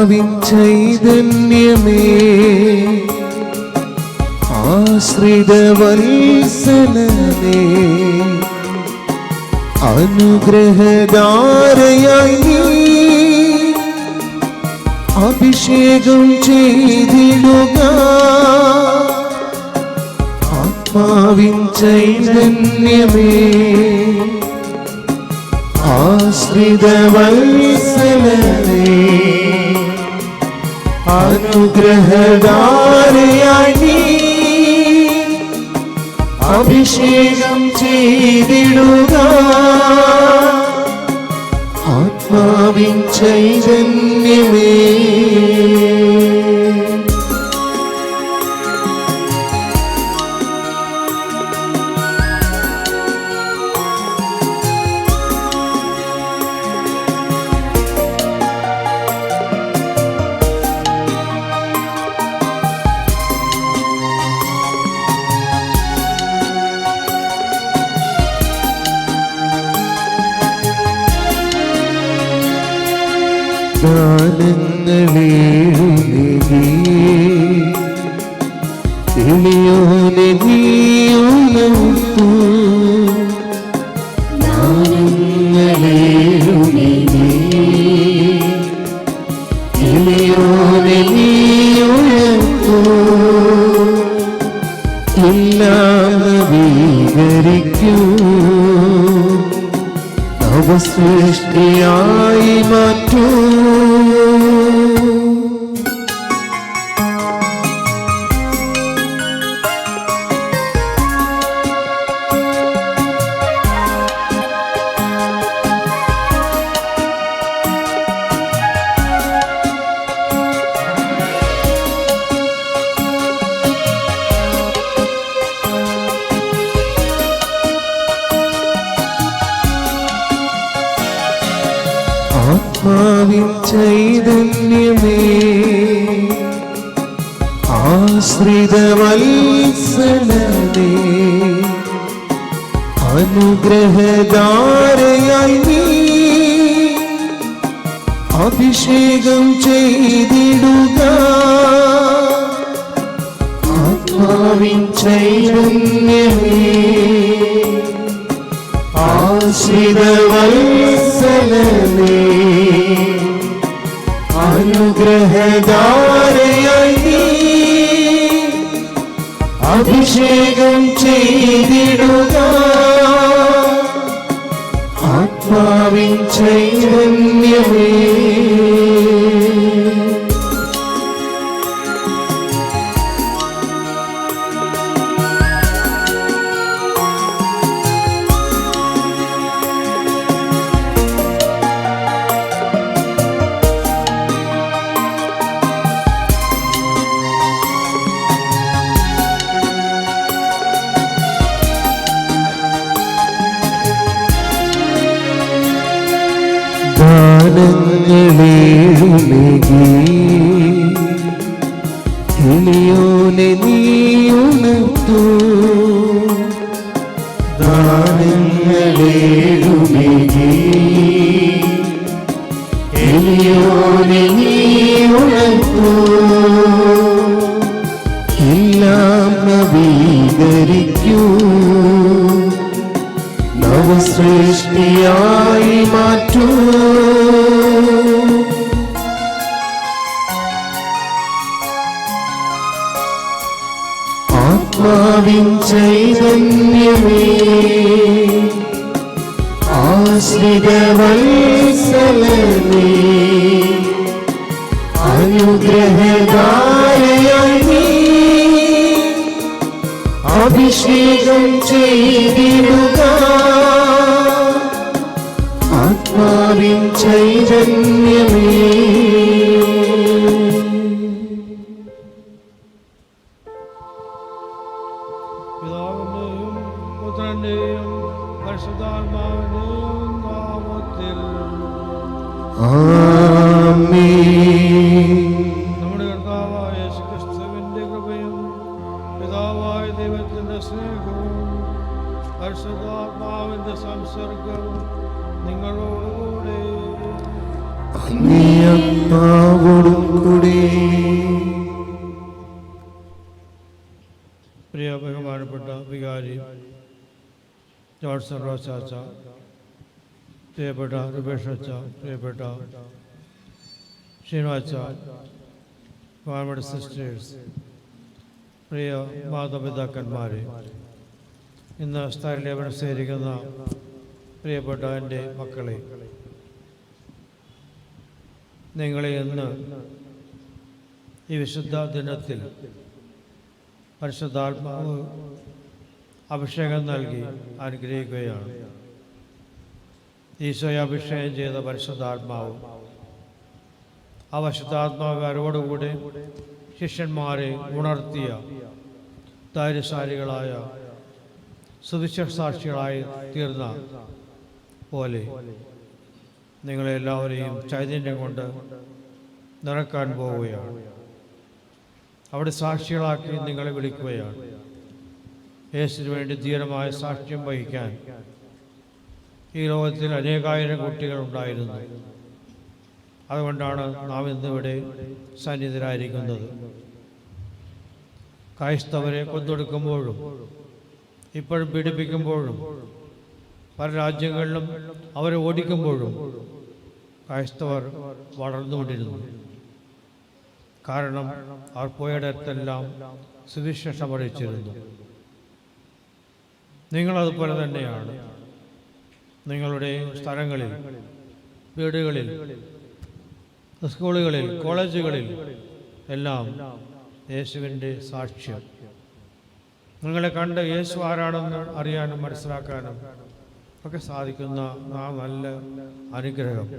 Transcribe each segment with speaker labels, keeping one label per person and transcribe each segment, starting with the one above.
Speaker 1: ആത്മാവിൻ ചൈതന്യമേ ആശ്രിതവത്സലനേ അനുഗ്രഹധാരയായി നീ അഭിഷേകം ചെയ്തിടുക. ആത്മാവിൻ ചൈതന്യമേ ആശ്രിതവത്സലനേ അനുഗ്രഹധാരയായി നീ അഭിഷേകം ചെയ്തിടുക. ആത്മാവിൻ ചൈതന്യമേ എളിയോനെ നീയുണർത്തൂ. എളിയോനെ നീയുണർത്തൂ. എല്ലാം നവീകരിക്കൂ. നവസൃഷ്ടിയായി മാറ്റൂ. ആത്മാവിൻ ചൈതന്യമേ ആശ്രിതവത്സലനേ അനുഗ്രഹധാരയായി നീ അഭിഷേകം ചെയ്തിടുക. ആത്മാവിൻ ചൈതന്യമേ ആശ്രിതവത്സലനേ അനുഗ്രഹധാരയായി നീ അഭിഷേകം ചെയ്തിടുക. ആത്മാവിൻ ചൈതന്യമേ ദാനങ്ങളേഴുമേകി എളിയോനെ നീയുണർത്തൂ. ദാനങ്ങളേഴുമേകി എളിയോനെ നീയുണർത്തൂ. എല്ലാം നവീകരിക്കൂ. നവസൃഷ്ടിയായി മാറ്റൂ. ആത്മാവിൻ ചൈതന്യമേ ആശ്രിതവത്സലനേ അനുഗ്രഹധാരയായി നീ അഭിഷേകം ചെയ്തിടുക. ആത്മാവിൻ ചൈതന്യമേ
Speaker 2: പിതാവിന്റെയും പുത്രന്റെയും പരിശുദ്ധാത്മാവിന്റെയും നാമത്തിൽ
Speaker 1: ആമേൻ.
Speaker 2: നമ്മുടെ കർത്താവായ യേശുക്രിസ്തുവിന്റെ കൃപയും പിതാവായ ദൈവത്തിന്റെ സ്നേഹവും പരിശുദ്ധാത്മാവിന്റെ സംസർഗവും നിങ്ങളോടുകൂടെ
Speaker 1: അങ്ങേ ആത്മാവോടും കൂടെ.
Speaker 2: പ്രിയ ബഹുമാനപ്പെട്ട വികാരി ജോൺസൺ റോസാച്ച, പ്രിയപ്പെട്ട രൂപേഷ് അച്ച, പ്രിയപ്പെട്ട ശ്രീനിവാച്ച, ബഹുമാനപ്പെട്ട സിസ്റ്റേഴ്സ്, പ്രിയ മാതാപിതാക്കന്മാരെ, ഇന്ന് സ്ഥലലേപനം സ്വീകരിക്കുന്ന പ്രിയപ്പെട്ട എൻ്റെ മക്കളെ, നിങ്ങളെ ഇന്ന് ഈ വിശുദ്ധ ദിനത്തിൽ പരിശുദ്ധാത്മാവ് അഭിഷേകം നൽകി അനുഗ്രഹിക്കുകയാണ്. ഈശോയെ അഭിഷേകം ചെയ്ത പരിശുദ്ധാത്മാവ്, ആ പരിശുദ്ധാത്മാവ് അറിവോടുകൂടി ശിഷ്യന്മാരെ ഉണർത്തിയ ധൈര്യശാലികളായ സുവിശേഷ സാക്ഷികളായി തീർന്ന പോലെ നിങ്ങളെല്ലാവരെയും ചൈതന്യം കൊണ്ട് നിറക്കാൻ പോവുകയാണ്. അവിടെ സാക്ഷികളാക്കി നിങ്ങളെ വിളിക്കുകയാണ്. യേശുവിന് വേണ്ടി ധീരമായ സാക്ഷ്യം വഹിക്കാൻ ഈ ലോകത്തിൽ അനേകായിരം കുട്ടികളുണ്ടായിരുന്നു. അതുകൊണ്ടാണ് നാം ഇന്നിവിടെ സന്നിധരായിരിക്കുന്നത്. ക്രൈസ്തവരെ കൊന്നൊടുക്കുമ്പോഴും ഇപ്പോഴും പീഡിപ്പിക്കുമ്പോഴും പല രാജ്യങ്ങളിലും അവരെ ഓടിക്കുമ്പോഴും ക്രൈസ്തവർ വളർന്നുകൊണ്ടിരുന്നു. കാരണം അവർ പോയിടത്തെല്ലാം സുവിശേഷം അറിയിച്ചിരുന്നു. നിങ്ങളതുപോലെ തന്നെയാണ്. നിങ്ങളുടെ സ്ഥലങ്ങളിൽ, വീടുകളിൽ, സ്കൂളുകളിൽ, കോളേജുകളിൽ എല്ലാം യേശുവിൻ്റെ സാക്ഷ്യം. നിങ്ങളെ കണ്ട് യേശു ആരാണെന്ന് അറിയാനും മനസ്സിലാക്കാനും ഒക്കെ സാധിക്കുന്ന ആ നല്ല അനുഗ്രഹം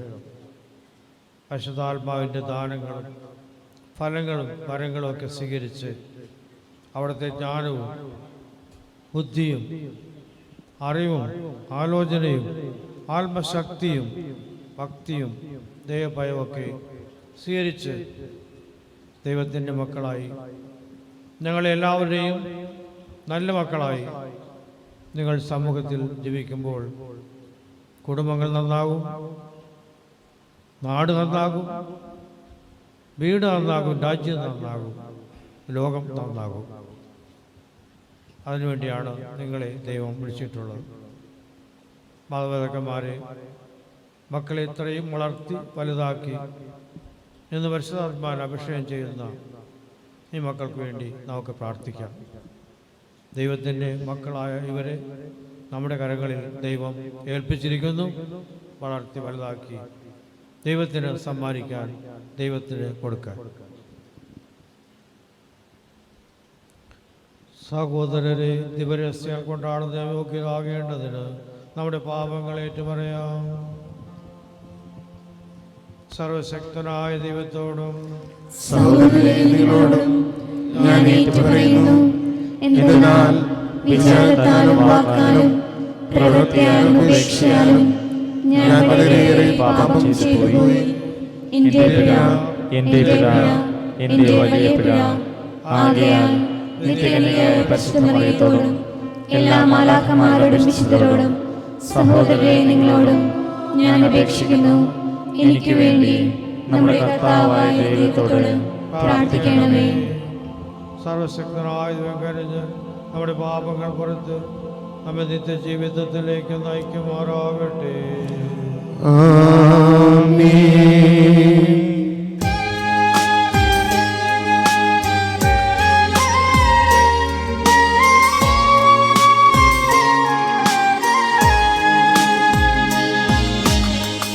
Speaker 2: പരിശുദ്ധാത്മാവിൻ്റെ ദാനങ്ങളും ഫലങ്ങളും വരങ്ങളും ഒക്കെ സ്വീകരിച്ച് അവിടുത്തെ ജ്ഞാനവും ബുദ്ധിയും അറിവും ആലോചനയും ആത്മശക്തിയും ഭക്തിയും ദൈവഭയമൊക്കെ സ്വീകരിച്ച് ദൈവത്തിൻ്റെ മക്കളായി, ഞങ്ങളെല്ലാവരുടെയും നല്ല മക്കളായി നിങ്ങൾ സമൂഹത്തിൽ ജീവിക്കുമ്പോൾ കുടുംബങ്ങൾ നന്നാകും, നാട് നന്നാകും, വീട് നന്നാകും, രാജ്യം നന്നാകും, ലോകം നന്നാകും. അതിനുവേണ്ടിയാണ് നിങ്ങളെ ദൈവം വിളിച്ചിട്ടുള്ളത്. മാതാപിതാക്കന്മാരെ, മക്കളെ ഇത്രയും വളർത്തി വലുതാക്കി ഇന്ന് പരിശുദ്ധാത്മാവിനെ അഭിഷേകം ചെയ്യുന്ന ഈ മക്കൾക്ക് വേണ്ടി നമുക്ക് പ്രാർത്ഥിക്കാം. ദൈവത്തിൻ്റെ മക്കളായ ഇവരെ നമ്മുടെ കരങ്ങളിൽ ദൈവം ഏൽപ്പിച്ചിരിക്കുന്നു. വളർത്തി വലുതാക്കി ദൈവത്തിന് സമ്മാനിക്കാൻ, ദൈവത്തിന് കൊടുക്കാൻ. സഹോദരരെ, ദിവരസ്യം കൊണ്ടാടുന്ന യോഗ്യരാകേണ്ടതിന് നമ്മുടെ പാപങ്ങൾ ഏറ്റുപറയാം. സർവശക്തനായ ദൈവത്തോടും
Speaker 1: സഹോദരങ്ങളോടും ഞാൻ ഏറ്റുപറയുന്നു. എന്നാൽ വിചാരത്താലും വാക്കാലും പ്രവൃത്തിയാലും ഉപേക്ഷയാലും ഞാൻ വളരെയേറെ പാപം ചെയ്തു പോയി. എന്റെ പിഴ, എന്റെ വലിയ പിഴ. ആകയാൽ നിത്യകന്യകയായ പരിശുദ്ധ മറിയത്തോടും എല്ലാ മാലാഖമാരോടും വിശുദ്ധരോടും സഹോദരരെ നിങ്ങളോടും ഞാൻ അപേക്ഷിക്കുന്നു, എനിക്ക് വേണ്ടി നമ്മുടെ കർത്താവായ ദൈവത്തോട് പ്രാർത്ഥിക്കണമേ.
Speaker 2: സർവശക്തനായ ദൈവം കരുഞ്ഞ് നമ്മുടെ പാപങ്ങൾ പുറത്ത് നമ്മെ നിത്യജീവിതത്തിലേക്ക് നയിക്കുമാറാകട്ടെ.
Speaker 1: ആമേൻ.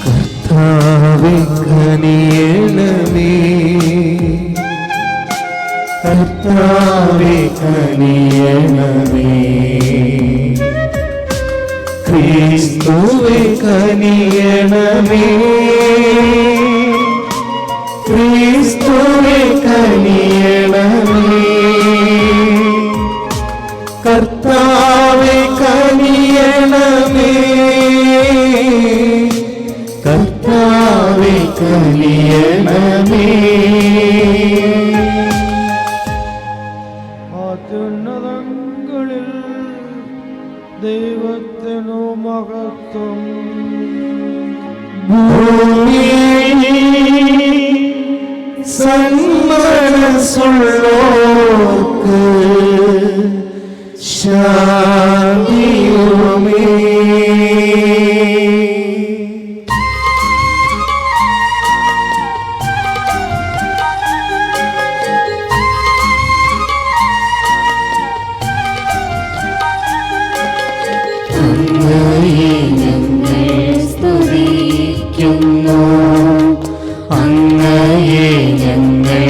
Speaker 1: കർത്താവേ കനിയണമേ, കർത്താവേ കനിയണമേ, ക്രിസ്തുവേ കനിയണമേ, ക്രിസ്തുവേ കനിയണമേ, കർത്താവേ കനിയണമേ, കർത്താവേ കനിയണമേ.
Speaker 2: അത്യുന്നതങ്ങളിൽ ദൈവത്തിനു മഹത്വം,
Speaker 1: ഭൂമിയിൽ സന്മനസ്സുള്ളോർക്ക് ശാന്തിയുമേ.
Speaker 3: അങ്ങയെ ഞങ്ങൾ സ്തുതിക്കുന്നു, അങ്ങയെ ഞങ്ങൾ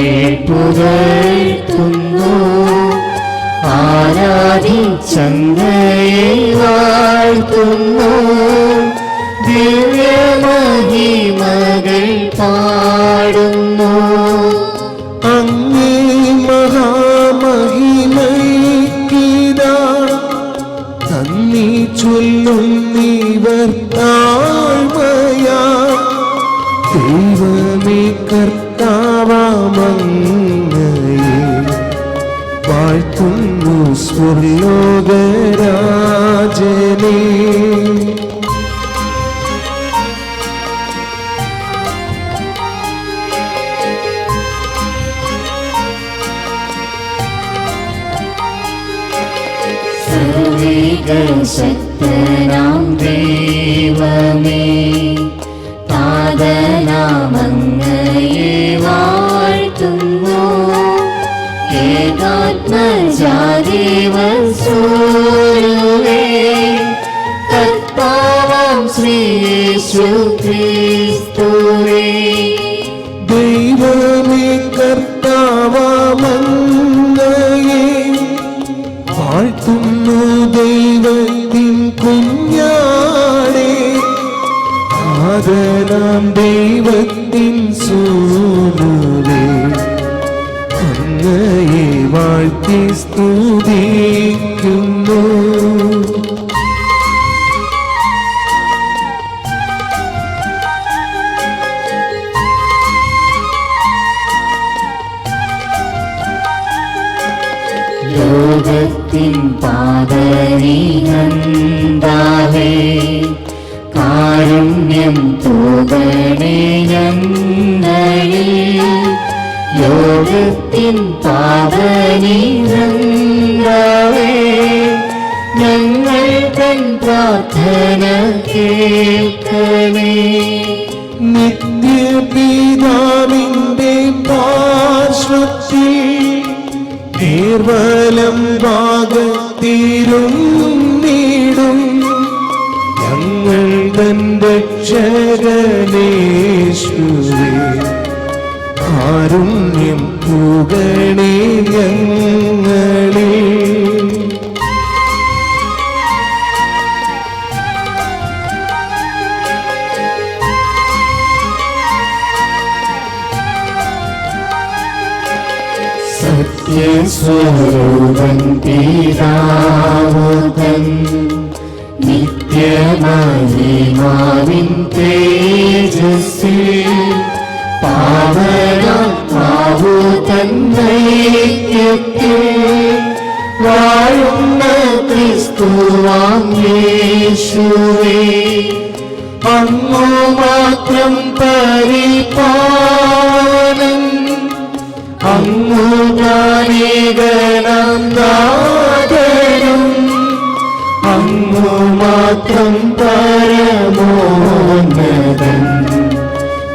Speaker 3: പുകഴ്ത്തുന്നു, ആരാധിച്ചങ്ങയെ വാഴ്ത്തുന്നു, ദിവ്യമഹിമകൾ പാടുന്നു.
Speaker 1: അങ്ങേ മഹാമഹിമയ്ക്കിതാ നന്ദി ചൊല്ലുന്നീവർ താഴ്മയാ. ദൈവമേ കർത്താവാമങ്ങയെ വാഴ്ത്തുന്നു സ്വർലോകരാജനേ.
Speaker 3: സർവ്വശക്തനാം ദൈവമേ, താതനാമങ്ങയെ വാഴ്ത്തുന്നു, ഏകാത്മജാദേവസൂര്യനേ, കർത്താവാം ശ്രീയേശു ക്രിസ്തുവേ.
Speaker 1: ദൈവമേ കർത്താവാമങ്ങയെ വാഴ്ത്തുന്നു, ദൈവത്തിൻ കുഞ്ഞാടേ, ആദരാം ദൈവത്തിൻ സൂനുവേ, അങ്ങയെ വാഴ്ത്തി സ്തുതിക്കുന്നു.
Speaker 3: ലോകത്തിൻ പാതനികന്താവേ, കാരുണ്യം തൂകണേ ഞങ്ങളിൽ. ലോകത്തിൻ പാതനികന്താവേ, ഞങ്ങൾ തൻ പ്രാർത്ഥന കേൾക്കണേ.
Speaker 1: നിത്യപിതാവിന്റെ പാർശ്വത്തിൽ നിർവലം ഭാഗത്തിരുന്നിടും ഞങ്ങൾ തൻ രക്ഷകനേശുവേ, കാരുണ്യം പൂകണേ ഞങ്ങളിൽ.
Speaker 3: സത്യസ്വരൂപൻ പിതാവുതൻ, നിത്യമഹിമാവിൻ തേജസ്സിൽ, പാവനാത്മാവു തന്നൈക്യത്തിൽ വാഴുന്ന ക്രിസ്തുവാം യേശുവേ, അങ്ങു മാത്രം പരിപാലൻ, അങ്ങു ജ്ഞാനീകനം നാഥനും, അങ്ങു മാത്രം പരമോന്നതൻ,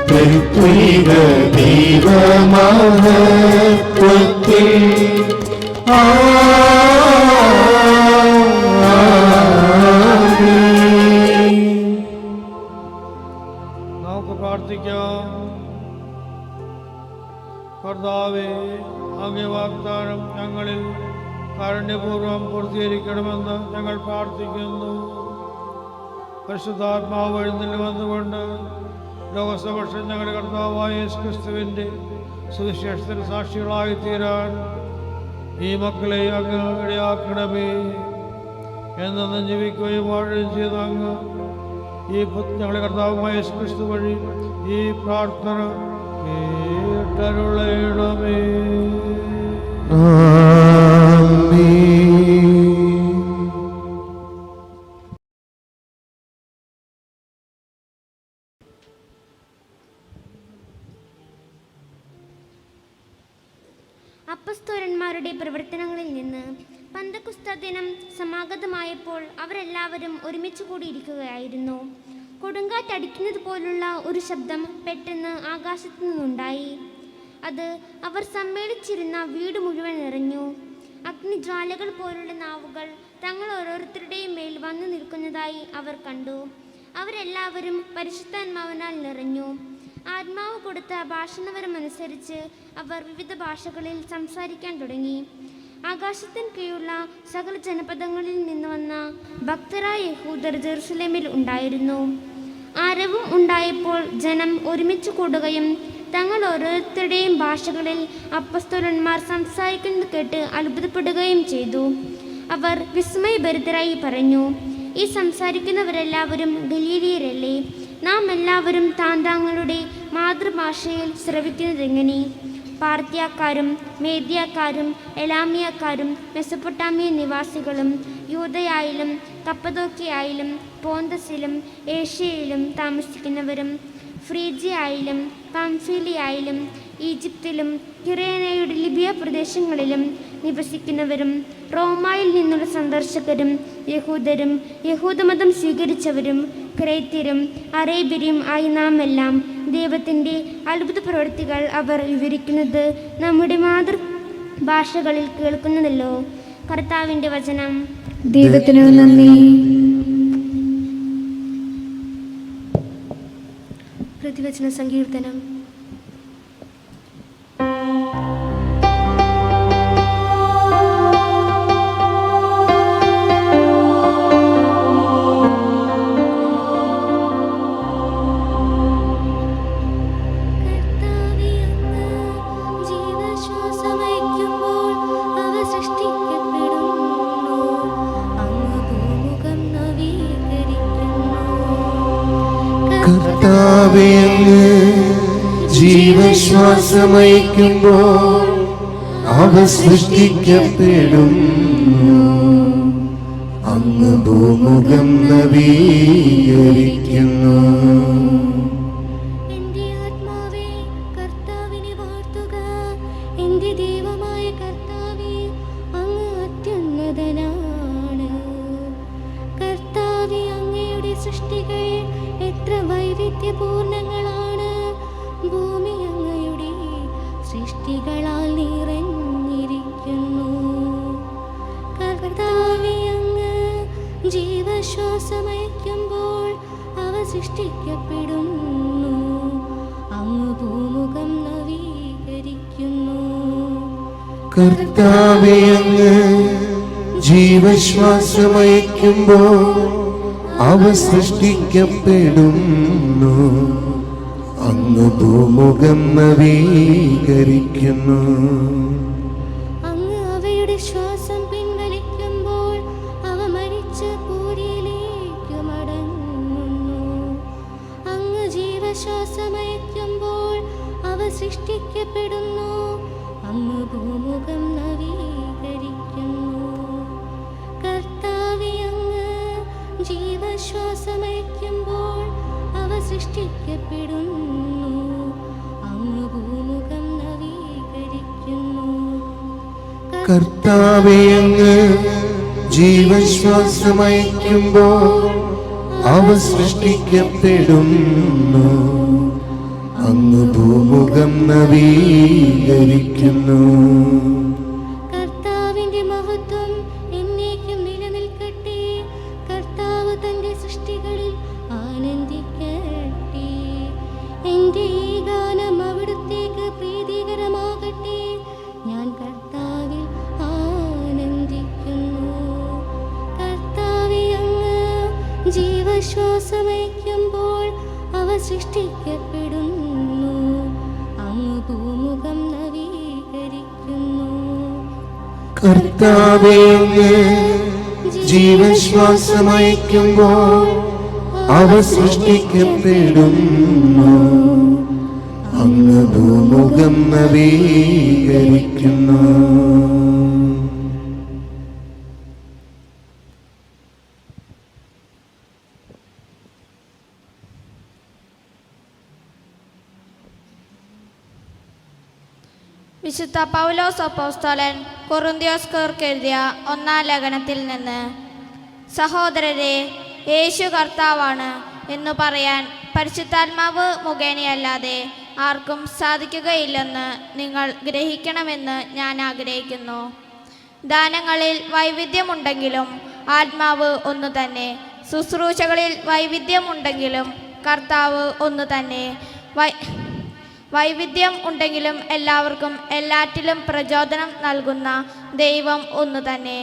Speaker 3: ത്രിത്വിക ദൈവമഹത്വത്തിൽ.
Speaker 2: നമുക്ക് പ്രാർത്ഥിക്കാം. കർത്താവേ, അങ്ങേ വാഗ്ദാനം ഞങ്ങളിൽ കാരുണ്യപൂർവ്വം പൂർത്തീകരിക്കണമെന്ന് ഞങ്ങൾ പ്രാർത്ഥിക്കുന്നു. പരിശുദ്ധാത്മാവ് എഴുന്നള്ളി വന്നുകൊണ്ട് ലോകസമക്ഷം ഞങ്ങളുടെ കർത്താവായ യേശു ക്രിസ്തുവിൻ്റെ സുവിശേഷത്തിന് സാക്ഷികളായി തീരാൻ ഈ മക്കളെ അങ്ങ് ഇടയാക്കണമേ. എന്നും ജീവിക്കുകയും വാഴുകയും ചെയ്ത അങ്ങ് ഈ ഞങ്ങളുടെ കർത്താവുമായ യേശു ക്രിസ്തു വഴി ഈ പ്രാർത്ഥന കേട്ടരുളയണമേ.
Speaker 4: അപ്പസ്തോലന്മാരുടെ പ്രവർത്തനങ്ങളിൽ നിന്ന്. പന്തക്കുസ്ത ദിനം സമാഗതമായപ്പോൾ അവരെല്ലാവരും ഒരുമിച്ച് കൂടിയിരിക്കുകയായിരുന്നു. കൊടുങ്കാറ്റടിക്കുന്നത് പോലുള്ള ഒരു ശബ്ദം പെട്ടെന്ന് ആകാശത്തു നിന്നുണ്ടായി. അത് അവർ സമ്മേളിച്ചിരുന്ന വീട് മുഴുവൻ നിറഞ്ഞു. അഗ്നിജ്വാലകൾ പോലുള്ള നാവുകൾ തങ്ങൾ ഓരോരുത്തരുടെയും മേൽ വന്നു നിൽക്കുന്നതായി അവർ കണ്ടു. അവരെല്ലാവരും പരിശുദ്ധാത്മാവിനാൽ നിറഞ്ഞു. ആത്മാവ് കൊടുത്ത ഭാഷണവരമനുസരിച്ച് അവർ വിവിധ ഭാഷകളിൽ സംസാരിക്കാൻ തുടങ്ങി. ആകാശത്തിന് കീഴുള്ള സകല ജനപദങ്ങളിൽ നിന്ന് വന്ന ഭക്തരായ യഹൂദർ ജെറുസലേമിൽ ഉണ്ടായിരുന്നു. ആരവം ഉണ്ടായപ്പോൾ ജനം ഒരുമിച്ച് കൂടുകയും തങ്ങൾ ഓരോരുത്തരുടെയും ഭാഷകളിൽ അപ്പസ്തോലന്മാർ സംസാരിക്കുന്നത് കേട്ട് അത്ഭുതപ്പെടുകയും ചെയ്തു. അവർ വിസ്മയഭരിതരായി പറഞ്ഞു, ഈ സംസാരിക്കുന്നവരെല്ലാവരും ഗലീലിയരല്ലേ? നാം എല്ലാവരും താന്താങ്ങളുടെ മാതൃഭാഷയിൽ ശ്രവിക്കുന്നതെങ്ങനെ? പാർത്തിയാക്കാരും മേദ്യക്കാരും എലാമിയക്കാരും മെസൊപ്പൊട്ടാമിയ നിവാസികളും യൂദയായാലും കപ്പദോക്യയായാലും പോന്തസിലും ഏഷ്യയിലും താമസിക്കുന്നവരും ഫ്രീജിയായാലും പംഫീലിയായാലും ഈജിപ്തിലും കിറേനയുടെ ലിബിയ പ്രദേശങ്ങളിലും നിവസിക്കുന്നവരും റോമായിൽ നിന്നുള്ള സന്ദർശകരും യഹൂദരും യഹൂദമതം സ്വീകരിച്ചവരും ക്രേത്യരും അറേബ്യരും ആയി നാം എല്ലാം ദൈവത്തിൻ്റെ അത്ഭുത പ്രവൃത്തികൾ അവർ വിവരിക്കുന്നത് നമ്മുടെ മാതൃഭാഷകളിൽ കേൾക്കുന്നതല്ലോ. കർത്താവിൻ്റെ വചനം.
Speaker 3: ദൈവത്തിന് നന്ദി.
Speaker 4: പ്രതിവചന സങ്കീർത്തനം.
Speaker 1: കർത്താവേ, അങ്ങ് ജീവശ്വാസമയക്കുമ്പോൾ അവ സൃഷ്ടിക്കപ്പെടുന്നു. അങ്ങ് ഭൂമുഖം നവീകരിക്കുന്നു.
Speaker 4: എന്റെ ആത്മാവേ കർത്താവിനെ വാഴ്ത്തുക. എന്റെ ദൈവമായ കർത്താവേ, അങ്ങ് അത്യുന്നതനാണ്. കർത്താവേ, അങ്ങയുടെ സൃഷ്ടികൾ എത്ര വൈവിധ്യപൂർണങ്ങളാണ്. ഭൂമി അങ്ങയുടെ സൃഷ്ടികളാൽ നിറഞ്ഞിരിക്കുന്നു. കർത്താവേ, അങ്ങ് ജീവശ്വാസമയക്കുമ്പോൾ അവ സൃഷ്ടിക്കപ്പെടുന്നു. അങ്ങ് ഭൂമുഖം നവീകരിക്കുന്നു.
Speaker 1: കർത്താവേ, അങ്ങ് ജീവശ്വാസമയക്കുമ്പോൾ അവ സൃഷ്ടിക്കപ്പെടുന്നു. അങ്ങ് ഭൂമുഖം നവീകരിക്കുന്നു.
Speaker 4: അങ്ങ് അവയുടെ ശ്വാസം പിൻവലിക്കുമ്പോൾ അവ മരിച്ച് പൂരിയിലേക്ക് മടങ്ങുന്നു. അങ്ങ് ജീവശ്വാസമയക്കുമ്പോൾ അവ സൃഷ്ടിക്കപ്പെടുന്നു. അങ്ങ് ഭൂമുഖം നവീകരിക്കുന്നു. കർത്താവേ, അങ്ങ് ജീവശ്വാസമയക്കുമ്പോൾ അവ സൃഷ്ടിക്കപ്പെടുന്നു. അങ്ങ് ഭൂമുഖം നവീകരിക്കുന്നു.
Speaker 1: കർത്താവേ, അങ്ങ് ജീവശ്വാസമയക്കുമ്പോൾ അവ സൃഷ്ടിക്കപ്പെടുന്നു. അങ്ങ് ഭൂമുഖം നവീകരിക്കുന്നു.
Speaker 4: കർത്താവിന്റെ മഹത്വം എന്നേക്കും നിലനിൽക്കട്ടെ. കർത്താവ് തന്റെ സൃഷ്ടികളിൽ ആനന്ദിക്കട്ടെ. എൻ്റെ ഈ ഗാനം അവിടുത്തേക്ക് പ്രീതികരമാകട്ടെ. ഞാൻ കർത്താവിൽ ആനന്ദിക്കുന്നു. കർത്താവേ, അങ്ങ് ജീവശ്വാസമയക്കുമ്പോൾ അവ സൃഷ്ടിക്കപ്പെടുന്നു. അങ്ങ് ഭൂമുഖം നവീകരിക്കുന്നു.
Speaker 1: കർത്താവേ, അങ്ങ് ജീവശ്വാസമയക്കുമ്പോൾ അവ സൃഷ്ടിക്കപ്പെടുന്നു. അങ്ങ് ഭൂമുഖം നവീകരിക്കുന്നു.
Speaker 5: വിശുദ്ധ പൗലോസ് അപ്പോസ്തലൻ കൊറിന്ത്യർക്കെഴുതിയ എഴുതിയ 1-ാം ലേഖനത്തിൽ നിന്ന്, സഹോദരരെ, യേശു കർത്താവാണ് എന്നു പറയാൻ പരിശുദ്ധാത്മാവ് മുഖേനയല്ലാതെ ആർക്കും സാധിക്കുകയില്ലെന്ന് നിങ്ങൾ ഗ്രഹിക്കണമെന്ന് ഞാൻ ആഗ്രഹിക്കുന്നു. ദാനങ്ങളിൽ വൈവിധ്യമുണ്ടെങ്കിലും ആത്മാവ് ഒന്നു തന്നെ. ശുശ്രൂഷകളിൽ വൈവിധ്യമുണ്ടെങ്കിലും കർത്താവ് ഒന്നു തന്നെ. വൈവിധ്യം ഉണ്ടെങ്കിലും എല്ലാവർക്കും എല്ലാറ്റിലും പ്രചോദനം നൽകുന്ന ദൈവം ഒന്നു തന്നെ.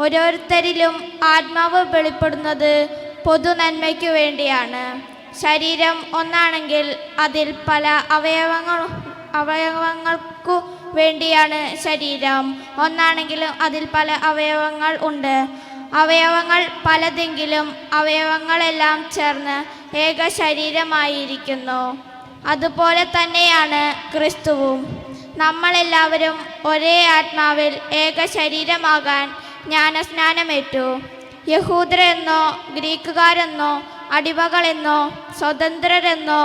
Speaker 5: ഓരോരുത്തരിലും ആത്മാവ് വെളിപ്പെടുന്നത് പൊതു നന്മയ്ക്കു വേണ്ടിയാണ്. ശരീരം ഒന്നാണെങ്കിൽ അതിൽ പല അവയവങ്ങൾക്കു വേണ്ടിയാണ്. ശരീരം ഒന്നാണെങ്കിലും അതിൽ പല അവയവങ്ങൾ ഉണ്ട്. അവയവങ്ങൾ പലതെങ്കിലും അവയവങ്ങളെല്ലാം ചേർന്ന് ഏക ശരീരമായിരിക്കുന്നു. അതുപോലെ തന്നെയാണ് ക്രിസ്തുവും. നമ്മളെല്ലാവരും ഒരേ ആത്മാവിൽ ഏക ശരീരമാകാൻ ജ്ഞാനസ്നാനമേറ്റു. യഹൂദരെന്നോ ഗ്രീക്കുകാരെന്നോ അടിമകളെന്നോ സ്വതന്ത്രരെന്നോ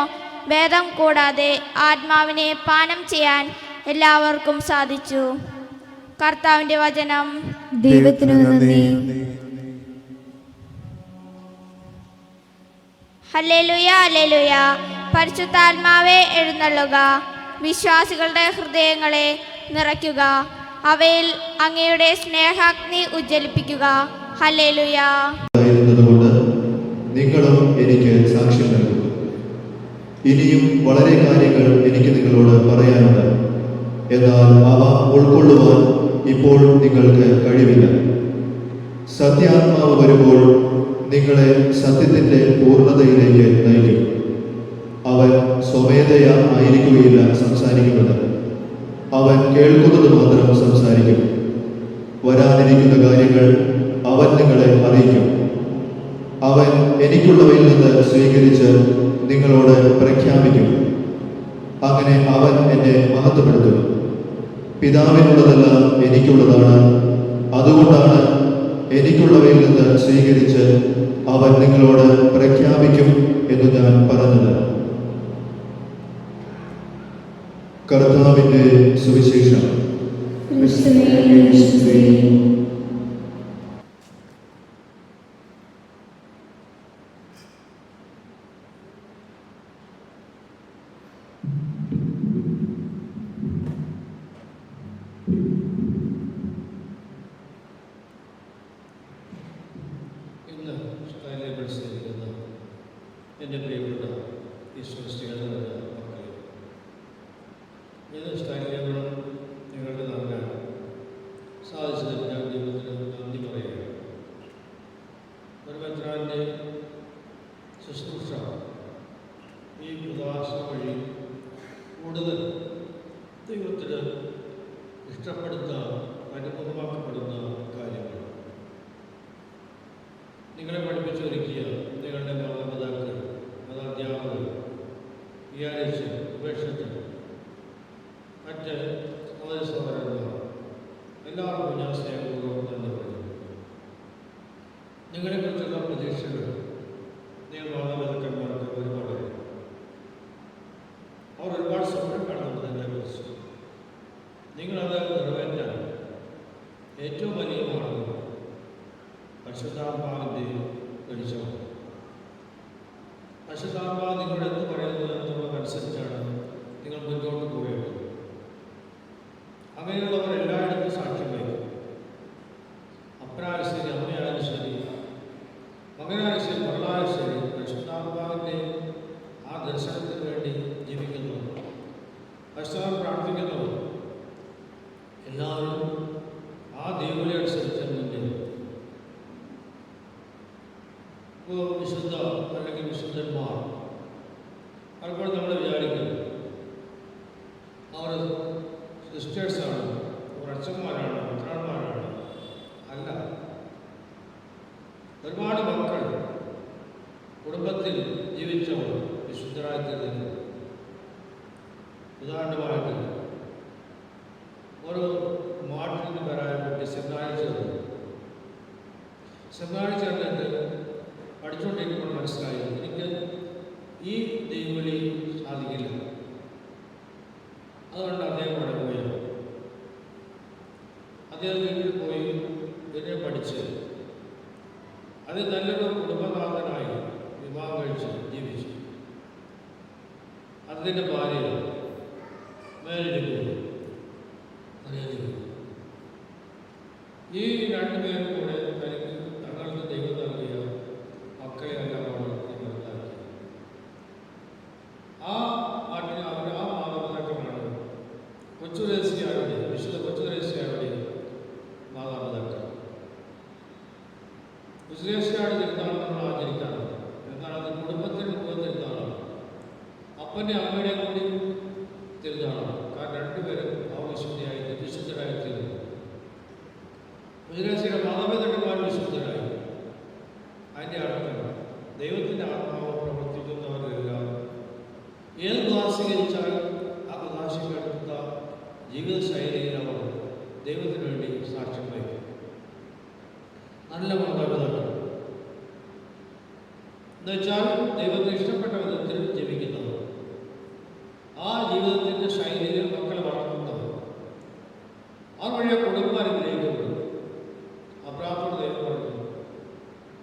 Speaker 5: ഭേദം കൂടാതെ ആത്മാവിനെ പാനം ചെയ്യാൻ എല്ലാവർക്കും സാധിച്ചു. കർത്താവിൻ്റെ വചനം.
Speaker 3: ദൈവത്തിനു നന്ദി.
Speaker 5: Hallelujah, hallelujah. പരിശുദ്ധാത്മാവേ എഴുന്നള്ളുക, വിശ്വാസികളുടെ ഹൃദയങ്ങളെ നിറയ്ക്കുക, അവയിൽ അങ്ങയുടെ സ്നേഹാഗ്നി ഉജ്ജ്വലിപ്പിക്കുക. ഹല്ലേലൂയ.
Speaker 6: നിങ്ങളും എനിക്ക് സാക്ഷ്യം നൽകും. ഇനിയും വളരെ കാര്യങ്ങൾ എനിക്ക് നിങ്ങളോട് പറയാനുണ്ട്, എന്നാൽ അവ ഉൾക്കൊള്ളുവാൻ ഇപ്പോൾ നിങ്ങൾക്ക് കഴിവില്ല. സത്യാത്മാവ് വരുമ്പോൾ നിങ്ങളെ സത്യത്തിൻ്റെ പൂർണ്ണതയിലേക്ക് നയിക്കും. അവൻ സ്വമേധയാ ആയിരിക്കുകയില്ല സംസാരിക്കുന്നത്, അവൻ കേൾക്കുന്നത് മാത്രം സംസാരിക്കും. വരാനിരിക്കുന്ന കാര്യങ്ങൾ അവൻ നിങ്ങളെ അറിയിക്കും. അവൻ എനിക്കുള്ളവയിൽ നിന്ന് സ്വീകരിച്ച് നിങ്ങളോട് പ്രഖ്യാപിക്കും. അങ്ങനെ അവൻ എന്നെ മഹത്വപ്പെടുത്തും. പിതാവിനുള്ളതെല്ലാം എനിക്കുള്ളതാണ്. അതുകൊണ്ടാണ് എനിക്കുള്ളവയിൽ നിന്ന് സ്വീകരിച്ച് അവൻ നിങ്ങളോട് പ്രഖ്യാപിക്കും എന്ന് ഞാൻ പറഞ്ഞത്. കർത്താവിൻ്റെ സുവിശേഷം.
Speaker 2: ഇന്ന് സ്റ്റൈലിൽ മത്സരിക്കുന്ന എൻ്റെ പ്രിയപ്പെട്ട ഈശ്വരസ്ത്രീകളുടെ മക്കളെ, ഇത് സ്റ്റൈലിൽ നിങ്ങളുടെ നൽകാൻ സാധിച്ചതിൽ ഞാൻ ദൈവത്തിന് നന്ദി പറയുകയാണ്. ഒരു മെത്രാൻ്റെ ശുശ്രൂഷ ഈ ഉദാസ വഴി കൂടുതൽ ദൈവത്തിന് ഇഷ്ടപ്പെടുന്ന അനുഭവമാക്കപ്പെടുന്ന കാര്യങ്ങൾ. നിങ്ങളെ പഠിപ്പിച്ചൊരുക്കിയ നിങ്ങളുടെ മാതാപിതാക്കൾ, മതാധ്യാപകർ, വിചാരിച്ച് ഉപേക്ഷിച്ച് മറ്റ് സഹോദര സഹോദരന്മാർ എല്ലാവർക്കും ഞാൻ സ്നേഹപൂർവ്വം എന്ന് പറയുന്നു. നിങ്ങളെക്കുറിച്ചുള്ള പ്രതീക്ഷകൾ നിങ്ങൾ മാതാപിതാക്കന്മാർക്ക് ഒരുപാട്. അവർ ഒരുപാട് സ്വപ്നം കാണുന്നുണ്ട് നിങ്ങളെക്കുറിച്ച്. നിങ്ങളത് നിറവേറ്റാൻ ഏറ്റവും വലിയ മാർഗം പരിശുദ്ധാത്മാവിൻ്റെ വെളിച്ചമാണ്. പരിശുദ്ധാത്മാവ് നിങ്ങളുടെ എന്ത് പറയുന്നത് എന്നുള്ളതനുസരിച്ചാണ് നിങ്ങൾ മുന്നോട്ട് പോയത്. അങ്ങനെയുള്ളവർ എല്ലായിടത്തും സാക്ഷ്യം വഹിക്കും. അപ്പനായാലും ശരി, അമ്മയായാലും ശരി, മകനായാലും ശരി, മകളായാലും ശരി, പരിശുദ്ധാത്മാവിൻ്റെ ആ ദർശനത്തിന് വേണ്ടി ജീവിക്കുന്നു, പരിശുദ്ധാത്മാവ് പ്രാർത്ഥിക്കുന്നു. എല്ലാവരും ആ ദൈവവിളി അനുസരിച്ച് മുന്നിൽ വിശുദ്ധ അല്ലെങ്കിൽ വിശുദ്ധന്മാർ പലപ്പോഴും നമ്മൾ വിചാരിക്കുന്നത് അവർ സിസ്റ്റേഴ്സാണ്, അവർ അച്ഛന്മാരാണ്, പുത്രന്മാരാണ്. അല്ല, ഒരുപാട് മക്കൾ കുടുംബത്തിൽ ജീവിച്ചവർ വിശുദ്ധരായി തീർന്നിട്ടുണ്ട്. ഉദാഹരണമായിട്ട് ഒരു മാർട്ടിന് വരാൻ വേണ്ടി സെമിനാരിൽ ചേർന്നു. സെമിനാരിൽ ചേർന്നിട്ട് പഠിച്ചുകൊണ്ടിരിക്കുമ്പോൾ മനസ്സിലായി, എനിക്ക് ഈ ദൈവവിളി സാധിക്കില്ല. അതുകൊണ്ട് അദ്ദേഹം അവിടെ പോയി കുടുംബനാഥനായി വിവാഹം കഴിച്ച് ജീവിച്ചു. അതിൻ്റെ ഭാര്യ മേലിരിക്കുന്നു. ഈ രണ്ടുപേരും കൂടെ തനിക്ക് തങ്ങൾക്ക് ദൈവം നൽകിയ മക്കളെയെല്ലാമാണ് മനസ്സിലാക്കി. ആ മാതാപിതാക്കളാണ് കൊച്ചുരേസ്യാരുടെ വിശുദ്ധ കൊച്ചുരേസ്യാരുടെ മാതാപിതാക്കൾ. കൊച്ചുരേസ്യാരുടെ തിരുനാൾ നമ്മൾ ആചരിക്കാറുണ്ട്. എന്നാൽ അത് കുടുംബത്തിന് മുഴുവൻ തിരുനാളാണ്. അപ്പൻ്റെ അമ്മയുടെ കൂടി തിരുനാളാണ്. കാരണം രണ്ടുപേരും വിശുദ്ധരായി വിശുദ്ധരായി തീർന്നു. കൊച്ചുരേസ്യയുടെ മാതാപിതാക്കന്മാർ വിശുദ്ധരായി. അതിൻ്റെ അർത്ഥം ദൈവത്തിൻ്റെ ആത്മാവ് പ്രവർത്തിക്കുന്നവരെല്ലാം ഏത് ക്ലാസ് സ്വീകരിച്ചാലും ആ ക്ലാസ്സിനടുത്ത ജീവിതശൈലിയിൽ അവർ ദൈവത്തിന് വേണ്ടി സാക്ഷ്യം വഹിക്കും. നല്ല മാതാപിതാക്കൾ എന്നുവെച്ചാൽ ദൈവത്തിന് ഇഷ്ടപ്പെട്ട വിധത്തിൽ ജീവിക്കുന്നവർ, ആ ജീവിതത്തിൻ്റെ ശൈലിയിൽ മക്കളെ വളർത്തുന്നവർ, ആ വഴിയെ കുടുംബം അനുഗ്രഹിക്കപ്പെടും. അബ്രാഹത്തോട് ദൈവം പറഞ്ഞു,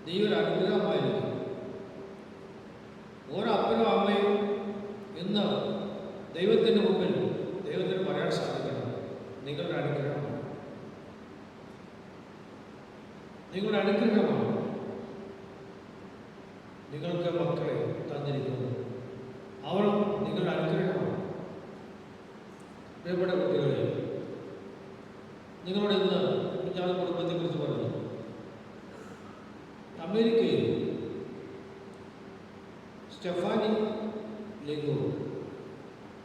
Speaker 2: നീ ഒരു അനുഗ്രഹമായിരിക്കും. ഓരോ അപ്പനും അമ്മയും ഇന്ന് ദൈവത്തിൻ്റെ മുമ്പിൽ ദൈവത്തിന് പറയാൻ സാധിക്കണം, നിങ്ങളുടെ അനുഗ്രഹമാണ്, നിങ്ങളുടെ അനുഗ്രഹമാണ് നിങ്ങൾക്ക് മക്കളെ തന്നിരിക്കുന്നു. അവർ നിങ്ങളുടെ അനുഗ്രഹമാണ്. പ്രിയപ്പെട്ട കുട്ടികളെ, നിങ്ങളോട് ഇന്ന് ഞാൻ കുടുംബത്തെക്കുറിച്ച് പറഞ്ഞു. അമേരിക്കയിൽ സ്റ്റെഫാനി ലിംഗോ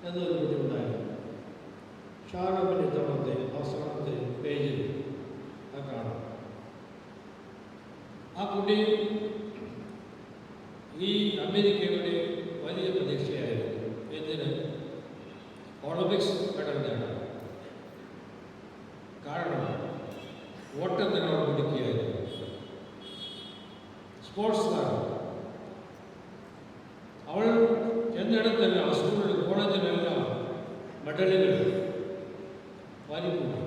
Speaker 2: എന്നൊരു കുട്ടി ഉണ്ടായിരുന്നു. ഷാരോമിൻ്റെ ഇത്തവണത്തെ അവസാനത്തെ പേജിൽ അത് കാണാം. ആ കുട്ടി ഈ അമേരിക്കയുടെ വലിയ പ്രതീക്ഷയായിരുന്നു. എന്തിന്? ഒളിമ്പിക്സ് മെഡൽ നേടാൻ. കാരണം ഓട്ടത്തിനോട് പിടിക്കുകയായിരുന്നു. സ്പോർട്സ്കാരൻ. അവൾ ചെന്നിടത്തെല്ലാം സ്കൂളിൽ കോളേജിലെല്ലാം മെഡലുകൾ വാരിക്കൂട്ടി.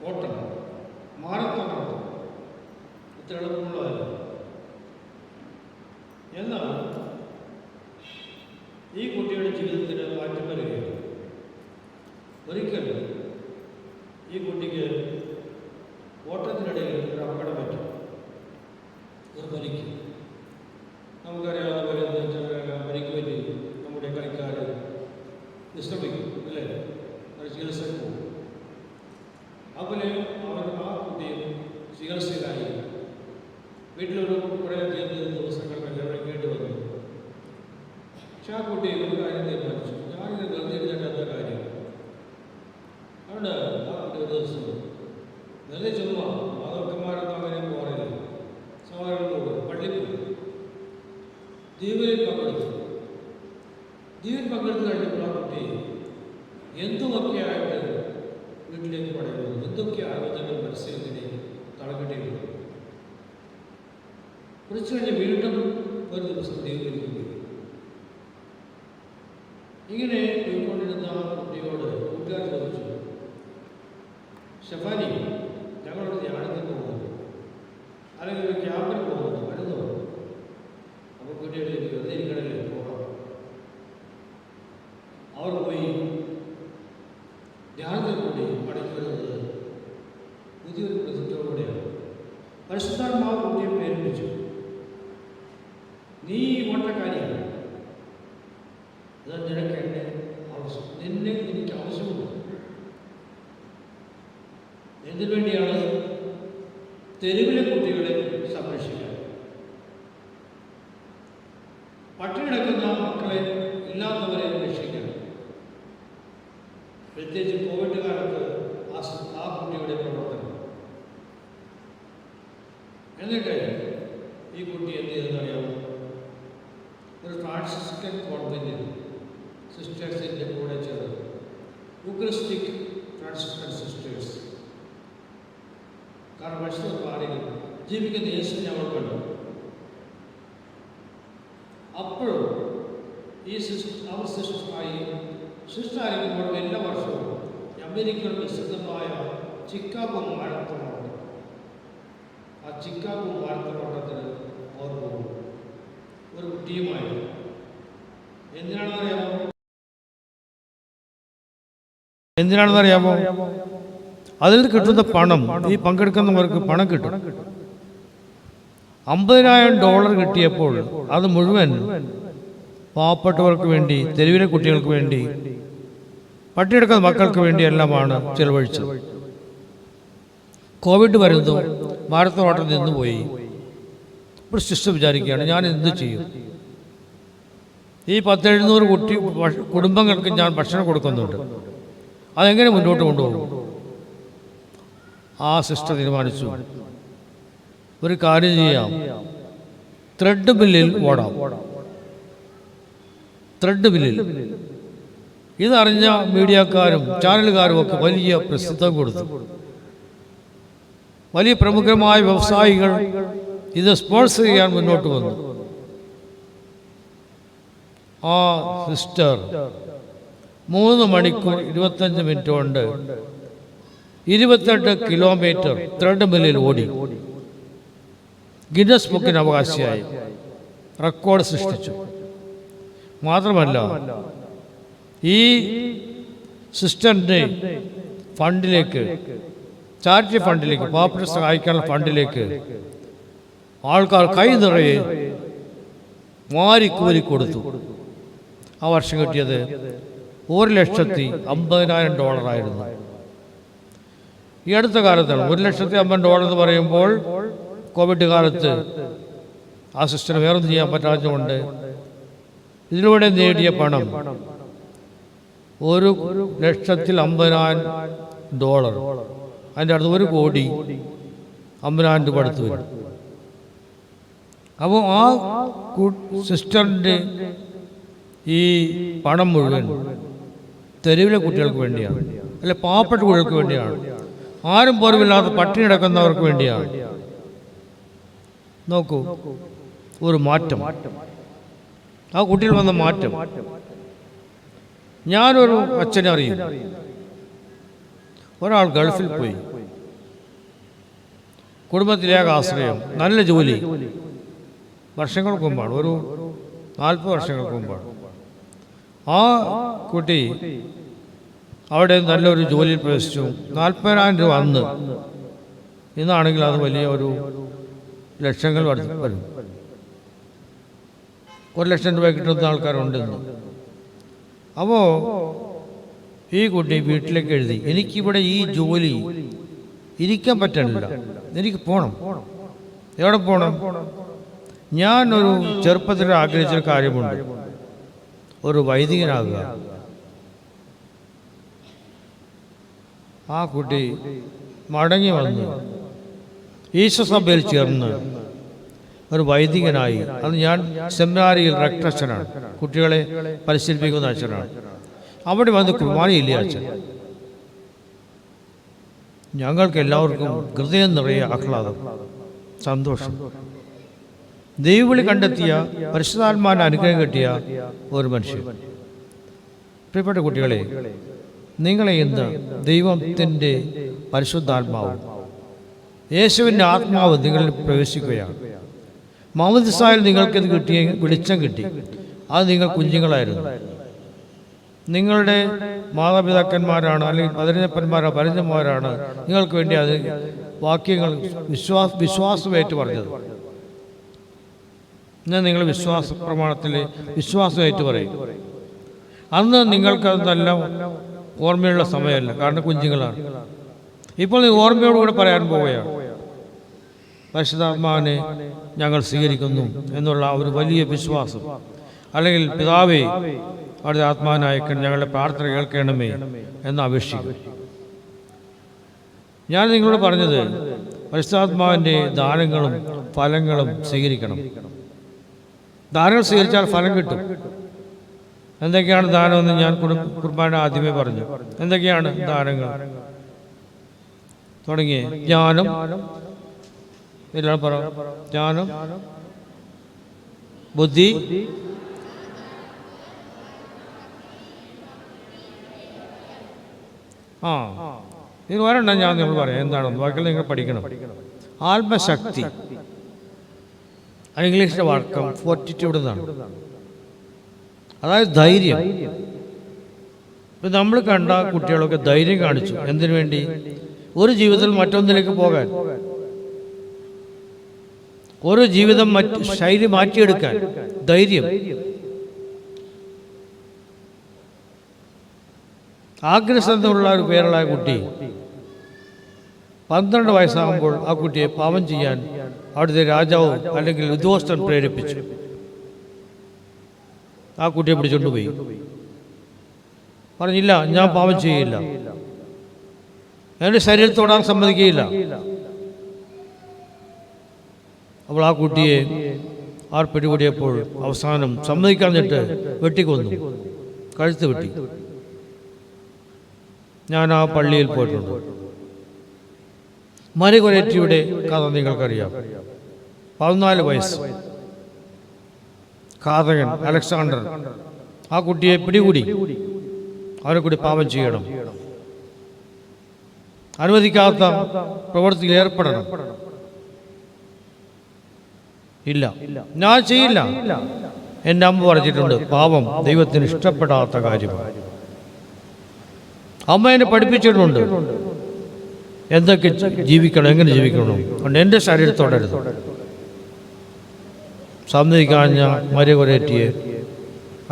Speaker 2: ഓട്ടം, മാരത്തോൺ ഓട്ടം ഇത്ര എളുപ്പമുള്ളതല്ല. എന്നാൽ ഈ കുട്ടിയുടെ ജീവിതത്തിന് മാറ്റം വരികയാണ്. ഒരിക്കൽ ഈ കുട്ടിക്ക് ഓട്ടത്തിനിടയിൽ ഒരു അപകടം പറ്റും, ഒരു പരിക്ക്. നമുക്കറിയാവുന്ന പോലെ പരിക്ക് പറ്റി നമ്മുടെ കളിക്കാർ വിശ്രമിക്കും, അല്ലേ? ഒരു ചികിത്സക്ക് പോകും. അതുപോലെ ആ കുട്ടിയും ചികിത്സയിലായി. വീട്ടിലൊരു കുറേ ദിവസങ്ങൾ കല്യാണിക്കേണ്ടി വന്നു. പക്ഷെ ആ കുട്ടി ഒരു കാര്യം തീരുമാനിച്ചു, ഞാനിത് വെറുതെ ഇരുന്നിട്ട് കാര്യം. അതുകൊണ്ട് ആ കുട്ടി ഒരു ദിവസം വെറുതെ ചുമ്മാ മാതാക്കന്മാരൊന്നും അങ്ങനെ പോകാറില്ല, സവാരികളോട് പള്ളിയിൽ പോയി ദ്വീപിൽ പങ്കെടുത്തു. ദ്വീപിൽ പങ്കെടുത്ത് കഴിഞ്ഞപ്പോൾ ആ കുട്ടി എന്തുമൊക്കെയായിട്ട് വീട്ടിലേക്ക് പടരുന്നു, എന്തൊക്കെ ആലോചനകൾ മനസ്സിലിങ്ങനെ തളകെട്ടിയിരുന്നു. കുറച്ചു കഴിഞ്ഞ് വീണ്ടും ഒരു ദിവസം ദ്വീപിലേക്ക് പോയി. ഇങ്ങനെ പോയിക്കൊണ്ടിരുന്ന ആ കുട്ടിയോട് കൂട്ടുകാർ ചോദിച്ചു, സ്റ്റെഫാനി, ഞങ്ങളോട് ധ്യാനത്തിന് പോകുന്നു, അല്ലെങ്കിൽ ഒരു ക്യാമ്പിൽ പോകുന്നു, വരുന്നു. അപ്പോൾ കുട്ടികളിലേക്ക് വെറുതെ ഇരിക്കണല്ലേ, പോകാം. അവർ പോയി ധ്യാനത്തിൽ കൂടി മടങ്ങി വരുന്നത് പുതിയൊരു പ്രസിദ്ധത്തോടെയാണ്. പരിശുദ്ധാത്മാവ് കുട്ടിയെ പ്രേരിപ്പിച്ചു, നീ ഓട്ടക്കാരിയാണ്, അത് നിനക്ക് എന്നെ ആവശ്യം, നിന്നെ എനിക്ക് ആവശ്യമുണ്ട്. എന്തിനു വേണ്ടിയാണ്? തെരുവിലെ കുട്ടികളെ സംരക്ഷിക്കാൻ, പട്ടിണി കിടക്കുന്ന മക്കളെ, ഇല്ലാത്തവരെ രക്ഷിക്കാൻ. പ്രത്യേകിച്ച് കോവിഡ് കാലത്ത് ആ കുട്ടിയുടെ പ്രവർത്തനം. എന്നിട്ട് ഈ കുട്ടി എന്ത് ചെയ്തെന്നറിയാമോ? ഒരു ഫ്രാൻസിസ്കൻ കോൺവെന്റിൽ സിസ്റ്റേഴ്സിൻ്റെ കൂടെ ചേർന്ന്, യൂക്കറിസ്റ്റിക് ഫ്രാൻസിസ്കൻ സിസ്റ്റേഴ്സ്. കാരണം മനുഷ്യർ ജീവിക്കുന്ന യേശുവിനെ അവൾ കണ്ടു. അപ്പോഴും ഈ അവർ സിസ്റ്ററായിരിക്കുമ്പോൾ എല്ലാ വർഷവും അമേരിക്കയിൽ പ്രസിദ്ധമായ ചിക്കാഗോ മാരത്തോൺ ആ ചിക്കാഗോ മാരത്തൺ ഓട്ടത്തിന് അവർ പോകും ഒരു ടീമായി. എന്തിനാണെന്നറിയാമോ? അതിൽ കിട്ടുന്ന പണം, ഈ പങ്കെടുക്കുന്നവർക്ക് പണം കിട്ടും. $50,000 കിട്ടിയപ്പോൾ അത് മുഴുവൻ പാവപ്പെട്ടവർക്ക് വേണ്ടി, തെരുവിലെ കുട്ടികൾക്ക് വേണ്ടി, പട്ടിയെടുക്കുന്ന മക്കൾക്ക് വേണ്ടിയെല്ലാമാണ് ചെലവഴിച്ചത്. കോവിഡ് വരുന്നു, മാരത്തൺ ഓട്ടം നിന്നുപോയി. ഇപ്പോൾ സിസ്റ്റർ വിചാരിക്കുകയാണ്, ഞാൻ എന്ത് ചെയ്യും? ഈ 100-700 കുടുംബങ്ങൾക്ക് ഞാൻ ഭക്ഷണം കൊടുക്കുന്നുണ്ട്, അതെങ്ങനെ മുന്നോട്ട് കൊണ്ടുപോകും? ആ സിസ്റ്റർ തീരുമാനിച്ചു, ഒരു കാര്യം ചെയ്യാം, ത്രെഡ് മില്ലിൽ ഓടാം. ത്രെഡ് മില്ലിൽ ഇതറിഞ്ഞ മീഡിയക്കാരും ചാനലുകാരും ഒക്കെ വലിയ പ്രസിദ്ധം കൊടുത്തു. വലിയ പ്രമുഖമായ വ്യവസായികൾ ഇത് സ്പോൺസർ ചെയ്യാൻ മുന്നോട്ട് വന്നു. ആ സിസ്റ്റർ 3 മണിക്കൂർ 25 മിനിറ്റ് കൊണ്ട് 28 കിലോമീറ്റർ ത്രെഡ് മില്ലിൽ ഓടി ഗിന്നസ് ബുക്കിന് അവകാശിയായി, റെക്കോർഡ് സൃഷ്ടിച്ചു. മാത്രമല്ല, ഈ സിസ്റ്ററിൻ്റെ ഫണ്ടിലേക്ക്, ചാരിറ്റി ഫണ്ടിലേക്ക്, പാവപ്പെട്ട സഹായിക്കാനുള്ള ഫണ്ടിലേക്ക് ആൾക്കാർ കൈ നിറയെ വാരിക്കൂരി കൊടുത്തു. ആ വർഷം കിട്ടിയത് $1,50,000 ആയിരുന്നു. ഈ അടുത്ത കാലത്താണ് $1,50,000 എന്ന് പറയുമ്പോൾ, കോവിഡ് കാലത്ത് ആ സിസ്റ്ററിന് വേറൊന്നും ചെയ്യാൻ പറ്റാത്തതുകൊണ്ട് ഇതിലൂടെ നേടിയ പണം $1,50,000. അതിൻ്റെ അടുത്ത് $1,50,000 അടുത്ത് വരും. അപ്പോൾ ആ സിസ്റ്ററിൻ്റെ ഈ പണം മുഴുവൻ തെരുവിലെ കുട്ടികൾക്ക് വേണ്ടിയാണ്, അല്ലെ പാവപ്പെട്ട കുട്ടികൾക്ക് വേണ്ടിയാണ്, ആരും പോലുമില്ലാത്ത പട്ടിണി കിടക്കുന്നവർക്ക് വേണ്ടിയാണ്. നോക്കൂ, ഒരു മാറ്റം, ആ കുട്ടിയിൽ വന്ന മാറ്റം. ഞാനൊരു അച്ഛനെ അറിയും, ഒരാൾ ഗൾഫിൽ പോയി, കുടുംബത്തിലേക്ക് ആശ്രയം, നല്ല ജോലി, വർഷങ്ങൾക്ക് മുമ്പാണ്, ഒരു 40 വർഷങ്ങൾക്ക് മുമ്പാണ്. ആ കുട്ടി അവിടെ നല്ലൊരു ജോലിയിൽ പ്രവേശിച്ചു. 40,000 രൂപ അന്ന്, ഇന്നാണെങ്കിൽ അത് വലിയ ഒരു ലക്ഷങ്ങൾ വരും. 1,00,000 രൂപ കിട്ടുന്ന ആൾക്കാരുണ്ടെന്ന്. അപ്പോൾ ഈ കുട്ടി വീട്ടിലേക്ക് എഴുതി, എനിക്കിവിടെ ഈ ജോലി ഇരിക്കാൻ പറ്റണില്ല, എനിക്ക് പോകണം. എവിടെ പോകണം? ഞാനൊരു ചെറുപ്പത്തിൽ ആഗ്രഹിച്ചൊരു കാര്യമുണ്ട്, ഒരു വൈദികനാകുക. ആ കുട്ടി മടങ്ങി വന്ന് ഈശോസഭയിൽ ചേർന്ന് ഒരു വൈദികനായി. അത് ഞാൻ സെമിനാരിയിൽ റെക്ടറച്ഛനാണ്, കുട്ടികളെ പരിശീലിപ്പിക്കുന്ന അച്ഛനാണ്. അവിടെ വന്ന് കുർബാനയില്ലേ അച്ഛൻ. ഞങ്ങൾക്ക് എല്ലാവർക്കും ഹൃദയം നിറയെ ആഹ്ലാദം, സന്തോഷം. ദൈവവിളി കണ്ടെത്തിയ, പരിശുദ്ധാത്മാവിന്റെ അനുഗ്രഹം കിട്ടിയ ഒരു മനുഷ്യൻ. പ്രിയപ്പെട്ട കുട്ടികളെ, നിങ്ങളെ ഇന്ന് ദൈവത്തിൻ്റെ പരിശുദ്ധാത്മാവ്, യേശുവിൻ്റെ ആത്മാവ് നിങ്ങളിൽ പ്രവേശിക്കുകയാണ്. മാമോദിസായിൽ നിങ്ങൾക്കിത് കിട്ടിയ വെളിച്ചം കിട്ടി. അത് നിങ്ങൾ കുഞ്ഞുങ്ങളായിരുന്നു. നിങ്ങളുടെ മാതാപിതാക്കന്മാരാണ്, അല്ലെങ്കിൽ പതിനപ്പന്മാരോ പരിചയന്മാരാണ് നിങ്ങൾക്ക് വേണ്ടി അത് വാക്യങ്ങൾ വിശ്വാസമേറ്റ് പറഞ്ഞത്. ഞാൻ നിങ്ങൾ വിശ്വാസ പ്രമാണത്തിൽ വിശ്വാസമായിട്ട് പറയും. അന്ന് നിങ്ങൾക്കത് നല്ല ഓർമ്മയുള്ള സമയമല്ല, കാരണം കുഞ്ഞുങ്ങളാണ്. ഇപ്പോൾ നിങ്ങൾ ഓർമ്മയോടുകൂടെ പറയാൻ പോവുകയാണ്, പരിശുദ്ധാത്മാവിനെ ഞങ്ങൾ സ്വീകരിക്കുന്നു എന്നുള്ള ഒരു വലിയ വിശ്വാസം. അല്ലെങ്കിൽ പിതാവേ, അവിടുത്തെ ആത്മാവിനായക്കൻ ഞങ്ങളുടെ പ്രാർത്ഥന കേൾക്കണമേ എന്ന് അപേക്ഷിക്കും. ഞാൻ നിങ്ങളോട് പറഞ്ഞത് പരിശുദ്ധാത്മാവിൻ്റെ ദാനങ്ങളും ഫലങ്ങളും സ്വീകരിക്കണം. ദാനങ്ങൾ സ്വീകരിച്ചാൽ ഫലം കിട്ടും. എന്തൊക്കെയാണ് ദാനമെന്ന് ഞാൻ കുർബാന ആദ്യമേ പറഞ്ഞു. എന്തൊക്കെയാണ് ദാനങ്ങൾ? തുടങ്ങിയ ജ്ഞാനം, ജ്ഞാനം, ബുദ്ധി, ഇത് വരണ്ട, ഞാൻ നിങ്ങൾ പറയാം എന്താണെന്ന്, ബാക്കിയുള്ള നിങ്ങൾ പഠിക്കണം. ആത്മശക്തി. ഇംഗ്ലീഷിലെ വാക്കം ഫോർട്ടിറ്റ്യൂഡ് എന്നാണ്. അതായത് ധൈര്യം. ഇപ്പം നമ്മൾ കണ്ട കുട്ടികളൊക്കെ ധൈര്യം കാണിച്ചു. എന്തിനു വേണ്ടി? ഒരു ജീവിതത്തിൽ മറ്റൊന്നിലേക്ക് പോകാൻ, ഒരു ജീവിതം ശൈലി മാറ്റിയെടുക്കാൻ ധൈര്യം. ആഗ്രസ് എന്നുള്ള ഒരു പേരുള്ള കുട്ടി 12 വയസ്സാകുമ്പോൾ ആ കുട്ടിയെ പാപം ചെയ്യാൻ അവിടുത്തെ രാജാവ് അല്ലെങ്കിൽ ഉദ്യോഗസ്ഥൻ പ്രേരിപ്പിച്ചു. ആ കുട്ടിയെ പിടിച്ചുകൊണ്ട് പോയി. പറഞ്ഞില്ല, ഞാൻ പാപം ചെയ്യില്ല, എൻ്റെ ശരീരത്തിൽ തൊടാൻ സമ്മതിക്കുകയില്ല. അപ്പോൾ ആ കുട്ടിയെ ആർ പിടികൂടിയപ്പോൾ അവസാനം സമ്മതിക്കാഞ്ഞിട്ട് വെട്ടിക്കൊന്നു, കഴുത്ത് വെട്ടി. ഞാൻ ആ പള്ളിയിൽ പോയിട്ടുണ്ട്. മരികൊരേറ്റിയുടെ കഥ നിങ്ങൾക്കറിയാം. 14 വയസ്സ് ഘാതകൻ അലക്സാണ്ടർ ആ കുട്ടിയെ പിടികൂടി. അവനെ കൂടി പാപം ചെയ്യണം, അനുവദിക്കാത്ത പ്രവൃത്തിയിൽ ഏർപ്പെടണം. ഇല്ല, ഞാൻ ചെയ്യില്ല. എൻ്റെ അമ്മ പറഞ്ഞിട്ടുണ്ട്, പാപം ദൈവത്തിന് ഇഷ്ടപ്പെടാത്ത കാര്യമാണ്. അമ്മ എന്നെ പഠിപ്പിച്ചിട്ടുണ്ട് എന്തൊക്കെ ജീവിക്കണം, എങ്ങനെ ജീവിക്കണം. അതുകൊണ്ട് എൻ്റെ ശരീരം തൊടരുത്. സമ്മതിക്കാഞ്ഞ മരികൊരേറ്റിയെ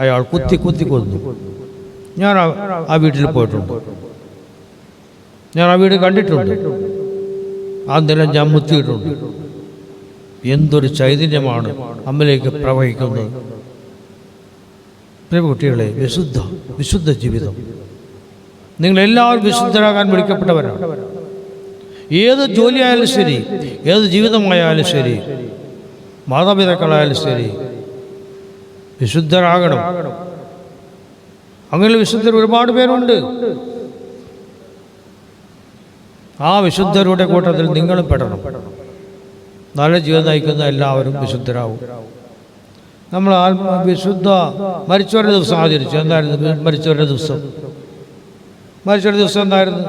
Speaker 2: അയാൾ കുത്തി കൊന്നു. ഞാൻ ആ വീട്ടിൽ പോയിട്ടുണ്ട്. ഞാൻ ആ വീട് കണ്ടിട്ടുണ്ട്. ആ നിലം ഞാൻ മുത്തിയിട്ടുണ്ട്. എന്തൊരു ചൈതന്യമാണ് അമ്മയിലേക്ക് പ്രവഹിക്കുന്നത്. പ്രിയ കുട്ടികളെ, വിശുദ്ധ ജീവിതം. നിങ്ങളെല്ലാവരും വിശുദ്ധരാകാൻ വിളിക്കപ്പെട്ടവരാണ്. ഏത് ജോലിയായാലും ശരി, ഏത് ജീവിതമായാലും ശരി, മാതാപിതാക്കളായാലും ശരി, വിശുദ്ധരാകണം. അങ്ങനെ വിശുദ്ധർ ഒരുപാട് പേരുണ്ട്. ആ വിശുദ്ധരുടെ കൂട്ടത്തിൽ നിങ്ങളും പെടണം. നല്ല ജീവിതം നയിക്കുന്ന എല്ലാവരും വിശുദ്ധരാകും. നമ്മൾ വിശുദ്ധ മരിച്ചവരുടെ ദിവസം ആചരിച്ചു. എന്തായിരുന്നു മരിച്ചവരുടെ ദിവസം? മരിച്ചവരുടെ ദിവസം എന്തായിരുന്നു?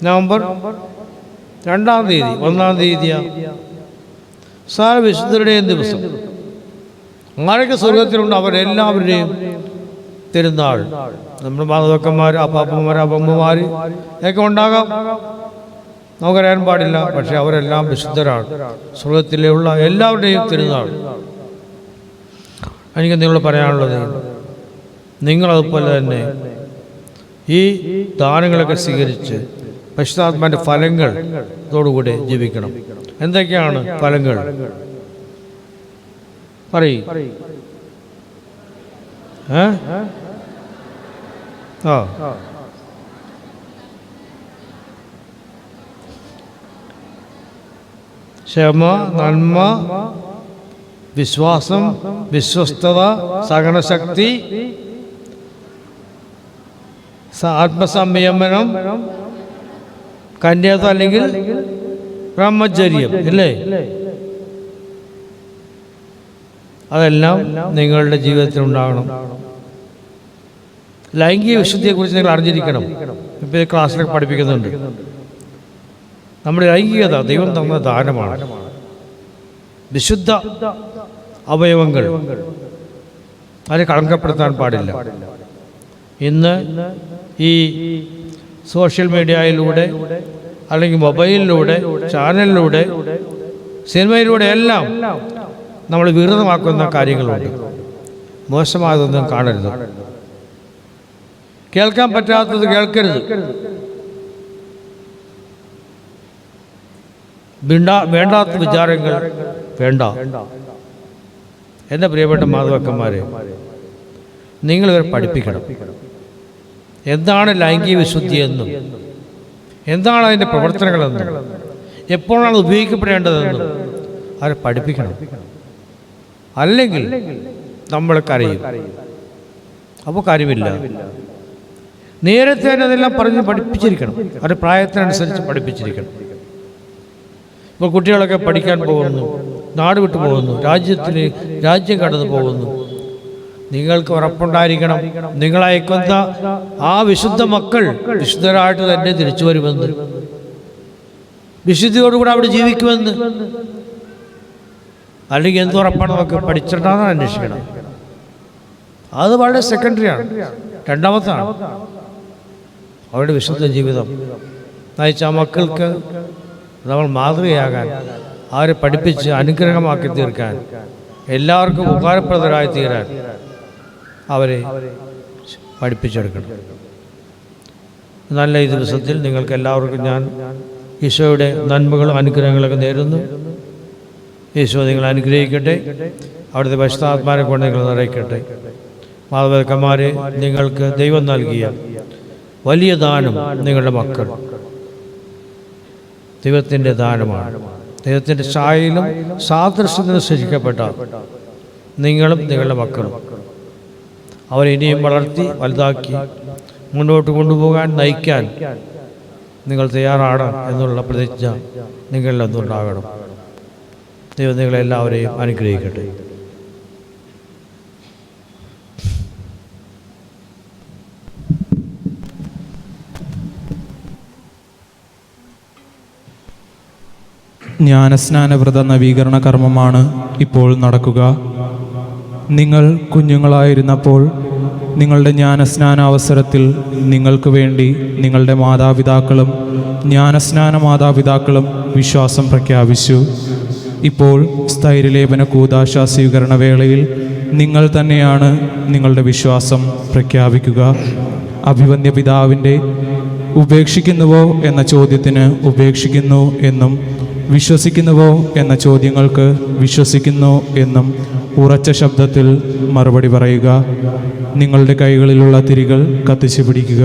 Speaker 2: നവംബർ 2-ാം തീയതി, 1-ാം തീയതിയാണ് വിശുദ്ധരുടെയും ദിവസം. ആരൊക്കെ സ്വർഗത്തിലുണ്ട് അവരെല്ലാവരുടെയും തിരുനാൾ. നമ്മുടെ മാതാപിതാക്കന്മാർ, അപ്പാപ്പന്മാർ, അപ്പമ്മമാർ ഒക്കെ ഉണ്ടാകാം, നമുക്കറിയാൻ പാടില്ല. പക്ഷെ അവരെല്ലാം വിശുദ്ധരാണ്. സ്വർഗത്തിലുള്ള എല്ലാവരുടെയും തിരുനാൾ. എനിക്ക് നിങ്ങൾ പറയാനുള്ളത്, നിങ്ങളതുപോലെ തന്നെ ഈ ദാനങ്ങളൊക്കെ സ്വീകരിച്ച് പരിശുദ്ധാത്മാവിൻ്റെ ഫലങ്ങൾ ഇതോടുകൂടി ജീവിക്കണം. എന്തൊക്കെയാണ് ഫലങ്ങൾ? പറയ്. ക്ഷമ, നന്മ, വിശ്വാസം, വിശ്വസ്തത, സഹനശക്തി, ആത്മസംയമനം, കന്യത അല്ലെങ്കിൽ ബ്രഹ്മചര്യം, ഇല്ലേ? അതെല്ലാം നിങ്ങളുടെ ജീവിതത്തിൽ ഉണ്ടാകണം. ലൈംഗിക വിശുദ്ധിയെക്കുറിച്ച് നിങ്ങൾ അറിഞ്ഞിരിക്കണം. ഇപ്പോൾ ഈ ക്ലാസ്സിലൊക്കെ പഠിപ്പിക്കുന്നുണ്ട്. നമ്മുടെ ലൈംഗികത ദൈവം തന്ന ദാനമാണ്. വിശുദ്ധ അവയവങ്ങൾ അതിനെ കളങ്കപ്പെടുത്താൻ പാടില്ല. ഇന്ന് ഈ സോഷ്യൽ മീഡിയയിലൂടെ അല്ലെങ്കിൽ മൊബൈലിലൂടെ, ചാനലിലൂടെ, സിനിമയിലൂടെ എല്ലാം നമ്മൾ വികൃതമാക്കുന്ന കാര്യങ്ങളുണ്ട്. മോശമായതൊന്നും കാണരുത്. കേൾക്കാൻ പറ്റാത്തത് കേൾക്കരുത്. വേണ്ടാത്ത വിചാരങ്ങൾ വേണ്ട. എൻ്റെ പ്രിയപ്പെട്ട മാതാപിതാക്കന്മാരെ, നിങ്ങളിവരെ പഠിപ്പിക്കണം. എന്താണ് ലൈംഗിക വിശുദ്ധി എന്നും എന്താണ് അതിൻ്റെ പ്രവർത്തനങ്ങളെന്നും എപ്പോഴാണ് ഉപയോഗിക്കപ്പെടേണ്ടതെന്നും അവരെ പഠിപ്പിക്കണം. അല്ലെങ്കിൽ നമ്മൾ കരയും. അപ്പോൾ കാര്യമില്ല. നേരത്തെ തന്നെ അതെല്ലാം പറഞ്ഞ് പഠിപ്പിച്ചിരിക്കണം. അവരുടെ പ്രായത്തിനനുസരിച്ച് പഠിപ്പിച്ചിരിക്കണം. ഇപ്പോൾ കുട്ടികളൊക്കെ പഠിക്കാൻ പോകുന്നു, നാട് വിട്ടു പോകുന്നു, രാജ്യം കടന്നു പോകുന്നു. നിങ്ങൾക്ക് ഉറപ്പുണ്ടായിരിക്കണം, നിങ്ങളയക്കുന്ന ആ വിശുദ്ധ മക്കൾ വിശുദ്ധരായിട്ട് തന്നെ തിരിച്ചു വരുമെന്ന്. വിശുദ്ധിയോടുകൂടി അവിടെ ജീവിക്കുമെന്ന്. അല്ലെങ്കിൽ എന്തുറപ്പാണ് നമുക്ക് പഠിച്ചിട്ടാണ് അന്വേഷിക്കണം. അത് വളരെ സെക്കൻഡറിയാണ്, രണ്ടാമത്താണ്. അവരുടെ വിശുദ്ധ ജീവിതം നയിച്ച ആ മക്കൾക്ക് നമ്മൾ മാതൃകയാകാൻ, അവരെ പഠിപ്പിച്ച് അനുഗ്രഹമാക്കി തീർക്കാൻ, എല്ലാവർക്കും ഉപകാരപ്രദരായി തീരാൻ അവരെ പഠിപ്പിച്ചെടുക്കണം. നല്ല ഈ ദിവസത്തിൽ നിങ്ങൾക്ക് എല്ലാവർക്കും ഞാൻ ഈശോയുടെ നന്മകളും അനുഗ്രഹങ്ങളൊക്കെ നേരുന്നു. ഈശോ നിങ്ങളെ അനുഗ്രഹിക്കട്ടെ, അവിടുത്തെ പരിശുദ്ധാത്മാരെ കൊണ്ട് നിങ്ങൾ നിറയ്ക്കട്ടെ. മാതാപിതാക്കന്മാരെ, നിങ്ങൾക്ക് ദൈവം നൽകിയ വലിയ ദാനം നിങ്ങളുടെ മക്കൾ ദൈവത്തിൻ്റെ ദാനമാണ്. ദൈവത്തിൻ്റെ ഛായയിലും സാദൃശ്യത്തിനും സൃഷ്ടിക്കപ്പെട്ട നിങ്ങളും നിങ്ങളുടെ മക്കളും അവരെ ഇനിയും വളർത്തി വലുതാക്കി മുന്നോട്ട് കൊണ്ടുപോകാൻ, നയിക്കാൻ നിങ്ങൾ തയ്യാറാണ് എന്നുള്ള പ്രതിജ്ഞ നിങ്ങളിലൊന്നുണ്ടാകണം. ദൈവം നിങ്ങളെല്ലാവരെയും അനുഗ്രഹിക്കട്ടെ.
Speaker 7: ജ്ഞാനസ്നാനവ്രത നവീകരണ കർമ്മമാണ് ഇപ്പോൾ നടക്കുക. നിങ്ങൾ കുഞ്ഞുങ്ങളായിരുന്നപ്പോൾ നിങ്ങളുടെ ജ്ഞാനസ്നാനാവസരത്തിൽ നിങ്ങൾക്ക് വേണ്ടി നിങ്ങളുടെ മാതാപിതാക്കളും ജ്ഞാനസ്നാന മാതാപിതാക്കളും വിശ്വാസം പ്രഖ്യാപിച്ചു. ഇപ്പോൾ സ്ഥൈര്യലേപന കൂദാശ സ്വീകരണ വേളയിൽ നിങ്ങൾ തന്നെയാണ് നിങ്ങളുടെ വിശ്വാസം പ്രഖ്യാപിക്കുക. അഭിവന്ദ്യ പിതാവിൻ്റെ ഉപേക്ഷിക്കുന്നുവോ എന്ന ചോദ്യത്തിന് ഉപേക്ഷിക്കുന്നു എന്നും, വിശ്വസിക്കുന്നുവോ എന്ന ചോദ്യങ്ങൾക്ക് വിശ്വസിക്കുന്നു എന്നും ഉറച്ച ശബ്ദത്തിൽ മറുപടി പറയുക. നിങ്ങളുടെ കൈകളിലുള്ള തിരികൾ കത്തിച്ചു പിടിക്കുക.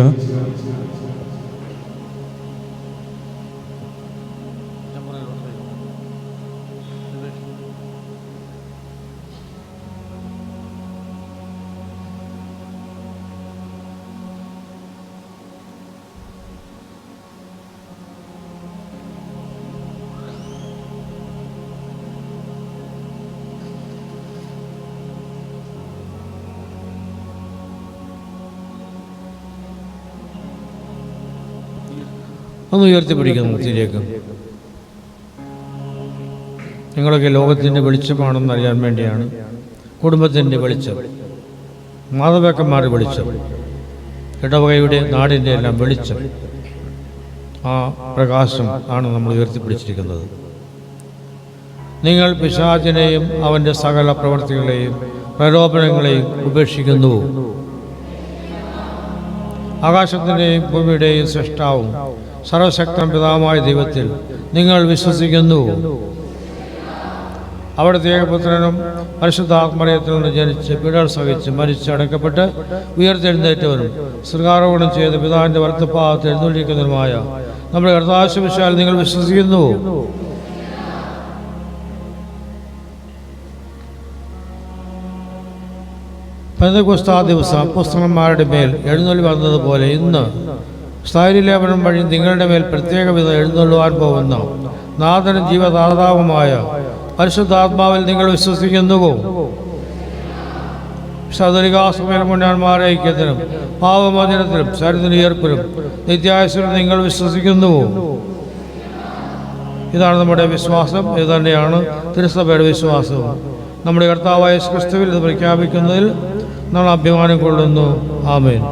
Speaker 2: ഒന്ന് ഉയർത്തിപ്പിടിക്കുന്നു മുക്തിയിലേക്ക്. നിങ്ങളൊക്കെ ലോകത്തിൻ്റെ വെളിച്ചമാണെന്ന് അറിയാൻ വേണ്ടിയാണ്. കുടുംബത്തിൻ്റെ വെളിച്ചം, മാതാപിതാക്കന്മാരുടെ വെളിച്ചം, ഇടവകയുടെ നാടിൻ്റെ എല്ലാം വെളിച്ചം, ആ പ്രകാശം ആണ് നമ്മൾ ഉയർത്തിപ്പിടിച്ചിരിക്കുന്നത്. നിങ്ങൾ പിശാചിനെയും അവൻ്റെ സകല പ്രവർത്തികളെയും പ്രലോഭനങ്ങളെയും ഉപേക്ഷിക്കുന്നു. ആകാശത്തിൻ്റെയും ഭൂമിയുടെയും സൃഷ്ടാവും സർവശക്തൻ പിതാവായ ദൈവത്തിൽ നിങ്ങൾ വിശ്വസിക്കുന്നു. അവിടുത്തെ ഏകപുത്രനും പരിശുദ്ധാത്മറിയത്തിൽ നിന്ന് ജനിച്ച് പീഡകൾ സഹിച്ച് മരിച്ച് അടക്കപ്പെട്ട് ഉയർത്തെഴുന്നേറ്റവരും സ്വർഗ്ഗാരോഹണം ചെയ്ത് പിതാവിൻ്റെ വലത്തുഭാഗത്ത് എഴുന്നള്ളിക്കുന്നതുമായ നമ്മുടെ കർത്താവിശ്വാൽ നിങ്ങൾ വിശ്വസിക്കുന്നു. പെന്തക്കോസ്താ ദിവസം അപ്പോസ്തലന്മാരുടെ മേൽ എഴുന്നള്ളി വന്നതുപോലെ ഇന്ന് സ്ഥൈര്യലേപനം വഴി നിങ്ങളുടെ മേൽ പ്രത്യേകവിധം എഴുന്നള്ളുവാൻ പോകുന്ന നാഥനും ജീവദാതാവുമായ പരിശുദ്ധാത്മാവിൽ നിങ്ങൾ വിശ്വസിക്കുന്നുവോ? സദരികാസമയന്മാരെ ഐക്യത്തിനും പാപമോചനത്തിനും ശരീരത്തിന് ഉയർപ്പിനും നിത്യായുസ്സിനും നിങ്ങൾ വിശ്വസിക്കുന്നുവോ? ഇതാണ് നമ്മുടെ വിശ്വാസം. ഇത് തന്നെയാണ് തിരുസഭയുടെ വിശ്വാസവും. നമ്മുടെ കർത്താവായ യേശു ക്രിസ്തുവിൽ ഇത് പ്രഖ്യാപിക്കുന്നതിൽ നമ്മൾ അഭിമാനം കൊള്ളുന്നു. ആമേൻ.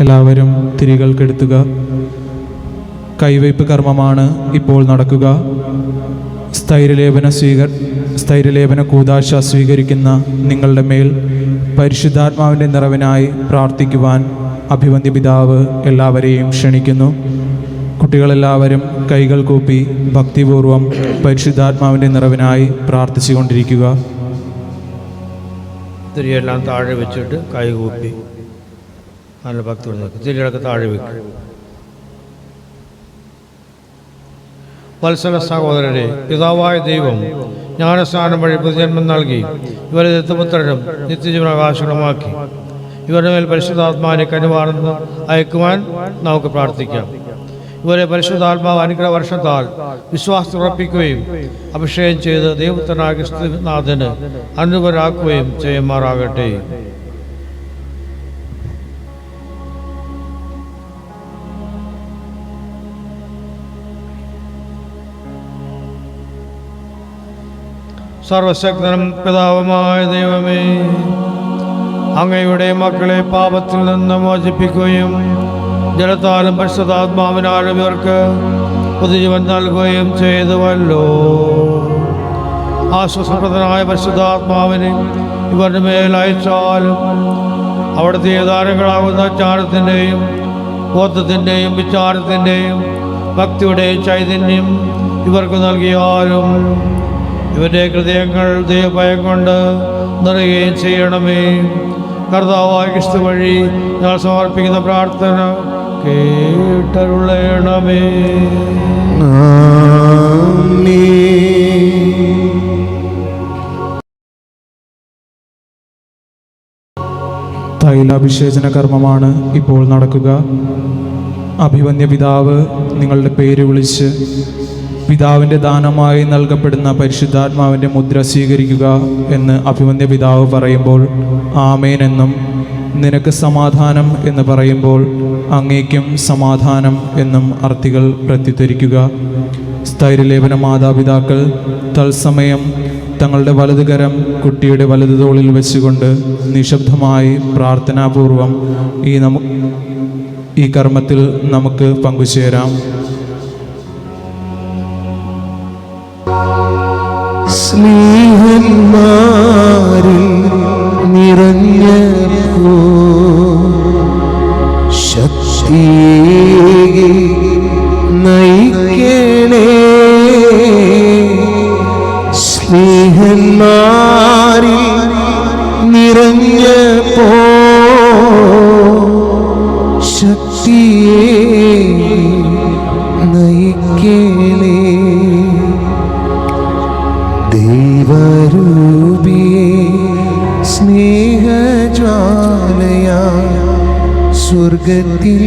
Speaker 7: എല്ലാവരും തിരികൾ കെടുത്തുക. കൈവയ്പ് കർമ്മമാണ് ഇപ്പോൾ നടക്കുക. സ്ഥൈര്യലേപന കൂദാശ സ്വീകരിക്കുന്ന നിങ്ങളുടെ മേൽ പരിശുദ്ധാത്മാവിൻ്റെ നിറവിനായി പ്രാർത്ഥിക്കുവാൻ അഭിവന്ദ്യ പിതാവ് എല്ലാവരെയും ക്ഷണിക്കുന്നു. കുട്ടികളെല്ലാവരും കൈകൾ കൂപ്പി ഭക്തിപൂർവം പരിശുദ്ധാത്മാവിൻ്റെ നിറവിനായി പ്രാർത്ഥിച്ചുകൊണ്ടിരിക്കുക.
Speaker 2: തിരിയെല്ലാം താഴെ വെച്ചിട്ട് കൈ കൂപ്പി നല്ല ഭക്തിയോടെ നിൽക്കും. തിരികളൊക്കെ താഴെ വെക്കും. വത്സല സഹോദരരെ, പിതാവായ ദൈവം ജ്ഞാനസ്നാനം വഴി പുതുജന്മം നൽകി ഇവരെ ദത്തപുത്രരും നിത്യജീവനാവകാശമാക്കി. ഇവരുടെ മേൽ പരിശുദ്ധാത്മാവിനെ കനിവാർന്ന് അയക്കുവാൻ നമുക്ക് പ്രാർത്ഥിക്കാം. ഇവരെ പരിശുദ്ധാത്മാവ് അനുഗ്രഹ വർഷത്താൽ വിശ്വാസത്തിൽ ഉറപ്പിക്കുകയും അഭിഷേകം ചെയ്ത് ദൈവപുത്രനായ ക്രിസ്തുനാഥന് അനുപരാക്കുകയും ചെയ്യുമാറാകട്ടെ. സർവശക്തനും പിതാവുമായ ദൈവമേ, അങ്ങയുടെ മക്കളെ പാപത്തിൽ നിന്ന് മോചിപ്പിക്കുകയും ജലത്താലും പരിശുദ്ധാത്മാവിനാലും ഇവർക്ക് പുതുജീവൻ നൽകുകയും ചെയ്തുവല്ലോ. ആശ്വാസപ്രദനായ പരിശുദ്ധാത്മാവിനെ ഇവരുടെ മേൽ അയച്ചാലും അവിടുത്തെ ദാനങ്ങളാകുന്ന ജ്ഞാനത്തിൻ്റെയും ബോധത്തിൻ്റെയും വിചാരത്തിൻ്റെയും ഭക്തിയുടെയും ചൈതന്യം ഇവർക്ക് നൽകിയാലും ഇവരുടെ ഹൃദയങ്ങൾ ദൈവഭയം കൊണ്ട് നിറയുകയും ചെയ്യണമേ. കർത്താവായ ക്രിസ്തു വഴി ഞങ്ങൾ സമർപ്പിക്കുന്ന പ്രാർത്ഥന കേട്ടരുളയണമേ.
Speaker 7: തൈലാഭിഷേചന കർമ്മമാണ് ഇപ്പോൾ നടക്കുക. അഭിവന്യ പിതാവ് നിങ്ങളുടെ പേര് വിളിച്ച് പിതാവിൻ്റെ ദാനമായി നൽകപ്പെടുന്ന പരിശുദ്ധാത്മാവിൻ്റെ മുദ്ര സ്വീകരിക്കുക എന്ന് അഭിവന്യ പിതാവ് പറയുമ്പോൾ ആമേൻ എന്നും നിനക്ക് സമാധാനം എന്ന് പറയുമ്പോൾ അങ്ങേക്കും സമാധാനം എന്നും അർത്ഥികൾ പ്രത്യുത്തരിക്കുക. സ്ഥൈര്യലേപന മാതാപിതാക്കൾ തത്സമയം തങ്ങളുടെ വലതുകരം കുട്ടിയുടെ വലതു തോളിൽ വെച്ചുകൊണ്ട് നിശബ്ദമായി പ്രാർത്ഥനാപൂർവം ഈ കർമ്മത്തിൽ നമുക്ക് പങ്കുചേരാം.
Speaker 1: സ്നേഹന്മാരിൽ നിറഞ്ഞപ്പോ ശക്തിയെ നയിക്കണേ. സ്നേഹന്മാരിൽ നിറഞ്ഞപ്പോ ശക്തിയെ നയിക്കണേ. ദൈവരൂപിയെ സ്നേഹജ്വാലയാ സ്വർഗത്തിൽ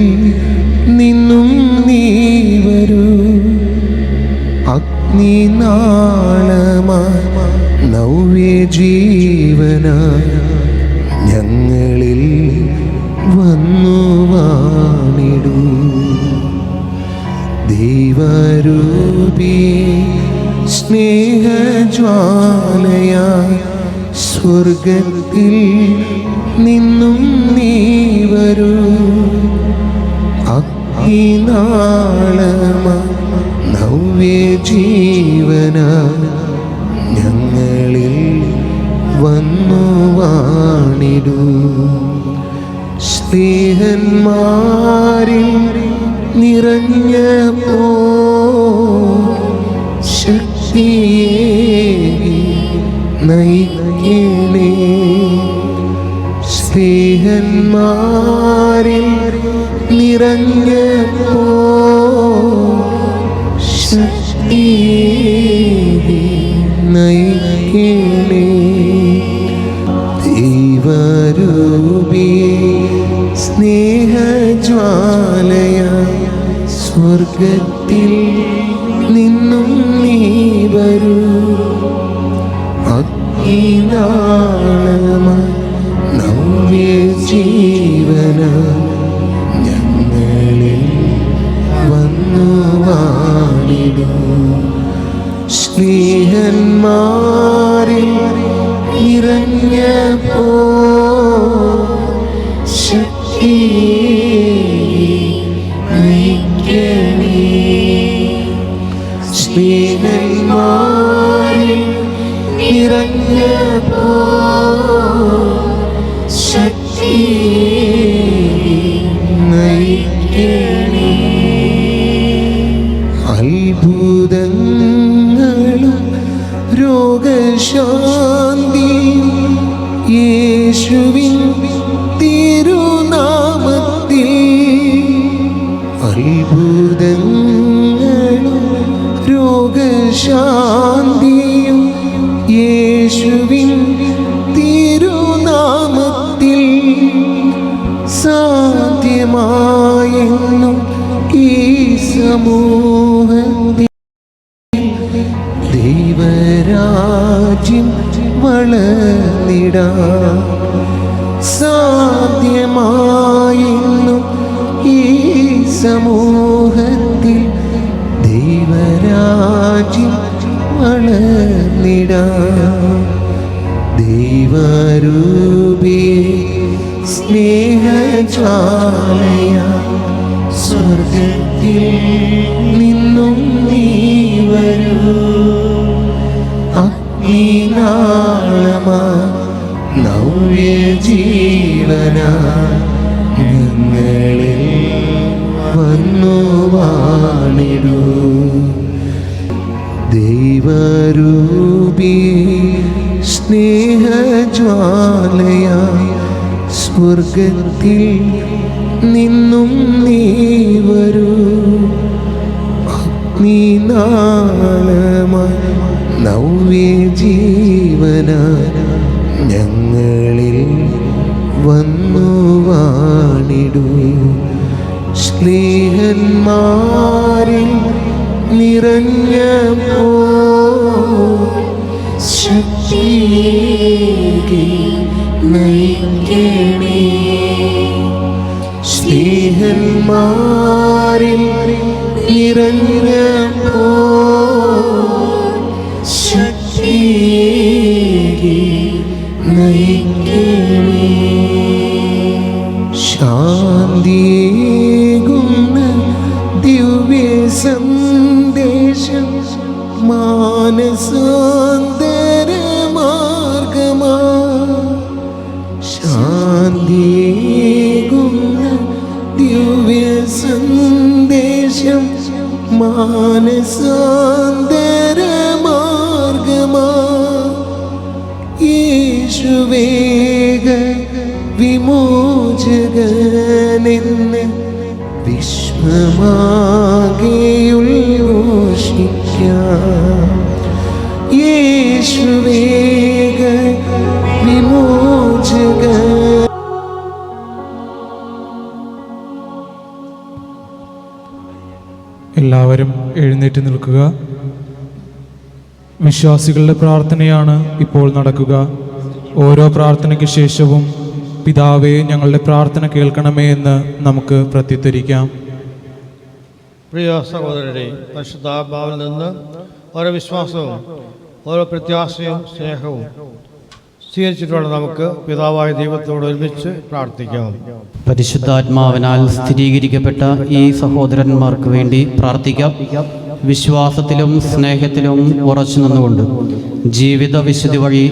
Speaker 1: നിന്നും നീ വരൂ. അഗ്നിനാളമായി നവ്യജീവന ഞങ്ങളിൽ വന്നു വാണിടൂ. ദൈവരൂപിയെ സ്നേഹജ്വാലയായി സ്വർഗത്തിൽ നിന്നും നീ വരൂ. അഗ്നിനാളമായി നവ്യജീവന ഞങ്ങളിൽ വന്നു വാണിടൂ. സ്നേഹന്മാരിൽ നിറഞ്ഞപ്പോ ശക്തിയെ നയിക്കണേ. സ്നേഹന്മാരിൽ നിറഞ്ഞപ്പോ ശക്തിയെ നയിക്കണേ. ദൈവരൂപിയെ സ്നേഹജ്വാലയാ സ്വർഗത്തിൽ നിന്നും നീ വരൂ. അഗ്നിനാളമായി നവ്യജീവന ഞങ്ങളിൽ വന്നു വാണിടൂ. സ്നേഹന്മാരിൽ നിറഞ്ഞപ്പോ ശക്തിയെ നയിക്കണേ. സ്നേഹന്മാരിൽ നിറഞ്ഞപ്പോ ശക്തിയെ നയിക്കണേ. അത്ഭുതങ്ങളും രോഗശാന്തിയും യേശുവിൻ തിരുനാമത്തിൽ. അത്ഭുതങ്ങളും രോഗശാന്തിയും യേശുവിൻ തിരുനാമത്തിൽ സാധ്യമായെന്നും ഈ സമൂഹത്തിൽ ദൈവരാജ്യം വളർന്നിടാൻ സാധ്യമായെന്നും ഈ സമൂഹത്തിൽ ദൈവരാജ്യം വളർന്നിടാൻ ചേർന്നിടാം. ദൈവരൂപി സ്നേഹജ്വാലയ സ്വർഗത്തിൽ നിന്നും നീ വരൂ. അഗ്നിനാളമാ നവ്യജീവന ഞങ്ങളിൽ വന്നു വാണിടൂ. ദൈവരൂപി സ്നേഹജ്വാലയ സ്വർഗത്തിൽ നിന്നും നീ വരൂ. അഗ്നിനാളമായി നവ്യജീവന ഞങ്ങളിൽ വന്നു വാണിടൂ. സ്നേഹന്മാരിൽ നിറഞ്ഞപ്പോ ശക്തിയേകി നയിക്കണേ. സ്നേഹന്മാരിൽ നിറഞ്ഞപ്പോ ശക്തിയേകി നയിക്കണേ. ശാന്തിയേകുന്ന ദിവ്യ സന്ദേശം മാനസാന്തര മാർഗമാ. ശാന്തിയേകുന്ന ദിവ്യ സന്ദേശം മാനസാന്തര മാർഗമാ. യേശുവേഗ വിമോചകനെന്ന് വിശ്വമാകെയുള്ളോഷിക്കാം. യേശുവേഗ വിമോചക.
Speaker 7: എല്ലാവരും എഴുന്നേറ്റ് നിൽക്കുക. വിശ്വാസികളുടെ പ്രാർത്ഥനയാണ് ഇപ്പോൾ നടക്കുക. ഓരോ പ്രാർത്ഥനയ്ക്ക് ശേഷവും പിതാവേ ഞങ്ങളുടെ പ്രാർത്ഥന കേൾക്കണമേ എന്ന് നമുക്ക് പ്രത്യുത്തരിക്കാം.
Speaker 2: പ്രിയ സഹോദരരെ, പരിശുദ്ധാത്മാവിൽ നിന്ന് ഓരോ വിശ്വാസവും ഓരോ പ്രത്യാശയും സ്നേഹവും സ്വീകരിച്ചിട്ടുള്ള നമുക്ക് പിതാവായ ദൈവത്തോട് ഒരുമിച്ച് പ്രാർത്ഥിക്കാം.
Speaker 8: പരിശുദ്ധാത്മാവിനാൽ സ്ഥിരീകരിക്കപ്പെട്ട ഈ സഹോദരന്മാർക്ക് വേണ്ടി പ്രാർത്ഥിക്കാം. വിശ്വാസത്തിലും സ്നേഹത്തിലും ഉറച്ചു നിന്നുകൊണ്ട് ജീവിത വിശുദ്ധി വഴി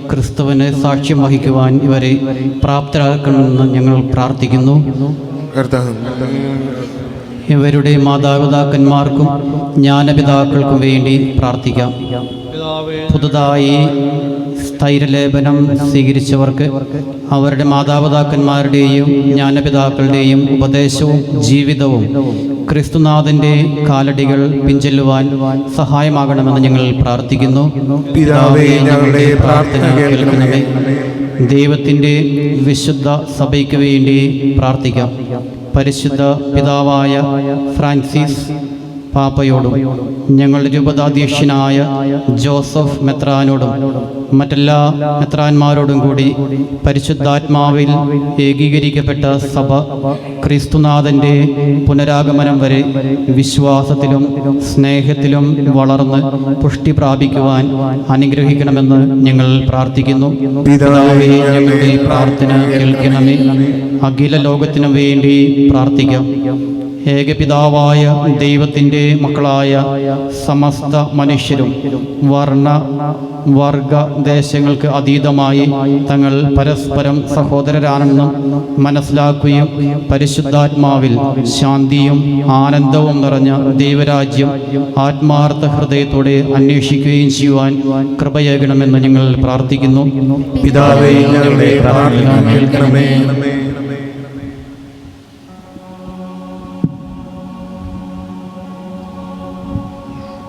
Speaker 8: ക്രിസ്തുവിന് സാക്ഷ്യം വഹിക്കുവാൻ ഇവരെ പ്രാപ്തരാക്കണമെന്ന് ഞങ്ങൾ പ്രാർത്ഥിക്കുന്നു. ഇവരുടെ മാതാപിതാക്കന്മാർക്കും ജ്ഞാനപിതാക്കൾക്കും വേണ്ടി പ്രാർത്ഥിക്കാം. പുതുതായി സ്ഥൈര്യലേപനം സ്വീകരിച്ചവർക്ക് അവരുടെ മാതാപിതാക്കന്മാരുടെയും ജ്ഞാനപിതാക്കളുടെയും ഉപദേശവും ജീവിതവും ക്രിസ്തുനാഥൻ്റെ കാലടികൾ പിഞ്ചെല്ലുവാൻ സഹായമാകണമെന്ന് ഞങ്ങൾ പ്രാർത്ഥിക്കുന്നു.
Speaker 1: പിതാവേ, ഞങ്ങളുടെ പ്രാർത്ഥന കേൾക്കണമേ.
Speaker 8: ദൈവത്തിൻ്റെ വിശുദ്ധ സഭയ്ക്ക് വേണ്ടി പ്രാർത്ഥിക്കാം. പരിശുദ്ധ പിതാവായ ഫ്രാൻസിസ് പാപ്പയോടും ഞങ്ങളുടെ രൂപതാധ്യക്ഷനായ ജോസഫ് മെത്രാനോടും മറ്റെല്ലാ മെത്രാന്മാരോടും കൂടി പരിശുദ്ധാത്മാവിൽ ഏകീകരിക്കപ്പെട്ട സഭ ക്രിസ്തുനാഥൻ്റെ പുനരാഗമനം വരെ വിശ്വാസത്തിലും സ്നേഹത്തിലും വളർന്ന് പുഷ്ടി പ്രാപിക്കുവാൻ അനുഗ്രഹിക്കണമെന്ന് ഞങ്ങൾ പ്രാർത്ഥിക്കുന്നു. പിതാവേ, ഞങ്ങളുടെ പ്രാർത്ഥന കേൾക്കണമേ. അഖില ലോകത്തിനു വേണ്ടി പ്രാർത്ഥിക്കാം. ഏകപിതാവായ ദൈവത്തിൻ്റെ മക്കളായ സമസ്ത മനുഷ്യരും വർണ്ണ വർഗ ദേശങ്ങൾക്ക് അതീതമായി തങ്ങൾ പരസ്പരം സഹോദരരാണെന്നും മനസ്സിലാക്കുകയും പരിശുദ്ധാത്മാവിൽ ശാന്തിയും ആനന്ദവും നിറഞ്ഞ ദൈവരാജ്യം ആത്മാർത്ഥ ഹൃദയത്തോടെ അന്വേഷിക്കുകയും ചെയ്യുവാൻ കൃപയേകണമെന്ന് ഞങ്ങൾ പ്രാർത്ഥിക്കുന്നു.
Speaker 1: പിതാവേ, ഞങ്ങളുടെ പ്രാർത്ഥന കേൾക്കണമേ.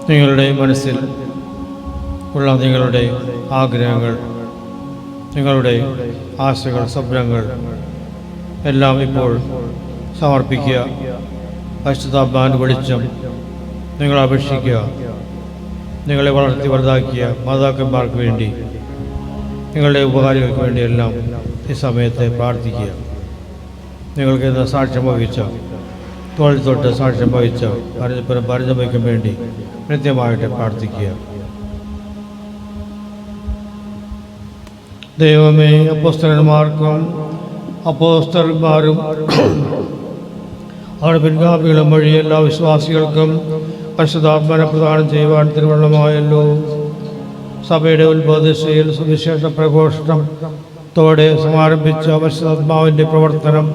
Speaker 2: നിങ്ങളുടെ മനസ്സിൽ ഉള്ള നിങ്ങളുടെ ആഗ്രഹങ്ങൾ, നിങ്ങളുടെ ആശകൾ, സ്വപ്നങ്ങൾ എല്ലാം ഇപ്പോൾ സമർപ്പിക്കുക. പരിശുദ്ധാത്മാവിന്റെ വെളിച്ചം നിങ്ങൾ അപേക്ഷിക്കുക. നിങ്ങളെ വളർത്തി വലുതാക്കിയ മാതാക്കന്മാർക്ക് വേണ്ടി, നിങ്ങളുടെ ഉപകാരികൾക്ക് വേണ്ടിയെല്ലാം ഈ സമയത്ത് പ്രാർത്ഥിക്കുക. നിങ്ങൾക്ക് ഇന്ന് സാക്ഷ്യം വഹിച്ച, തോളിൽ തൊട്ട് സാക്ഷ്യം വഹിച്ച പരിചയക്കും വേണ്ടി കൃത്യമായിട്ട് പ്രാർത്ഥിക്കുക. ദൈവമേ, അപ്പോസ്തലന്മാർക്കും അപ്പോസ്തലന്മാരും അവരുടെ പിൻഗാമികളും വഴി എല്ലാ വിശ്വാസികൾക്കും പരിശുദ്ധാത്മാനെ പ്രദാനം ചെയ്യുവാൻ തിരുവള്ളമായല്ലോ. സഭയുടെ ഉത്ബോധശയിൽ സുവിശേഷ പ്രഘോഷണത്തോടെ സമാരംഭിച്ച പരിശുദ്ധാത്മാവിൻ്റെ പ്രവർത്തനം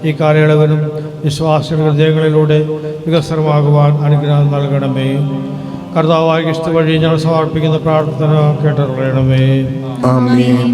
Speaker 2: ഈ കാലയളവിലും വിശ്വാസികളുടെ ഹൃദയങ്ങളിലൂടെ വികസനമാകുവാൻ അനുഗ്രഹം നൽകണമേ. കർത്താവായ ക്രിസ്തു വഴി ഞങ്ങൾ സമർപ്പിക്കുന്ന പ്രാർത്ഥന കേട്ടറിയണമേ.
Speaker 1: ആമേൻ.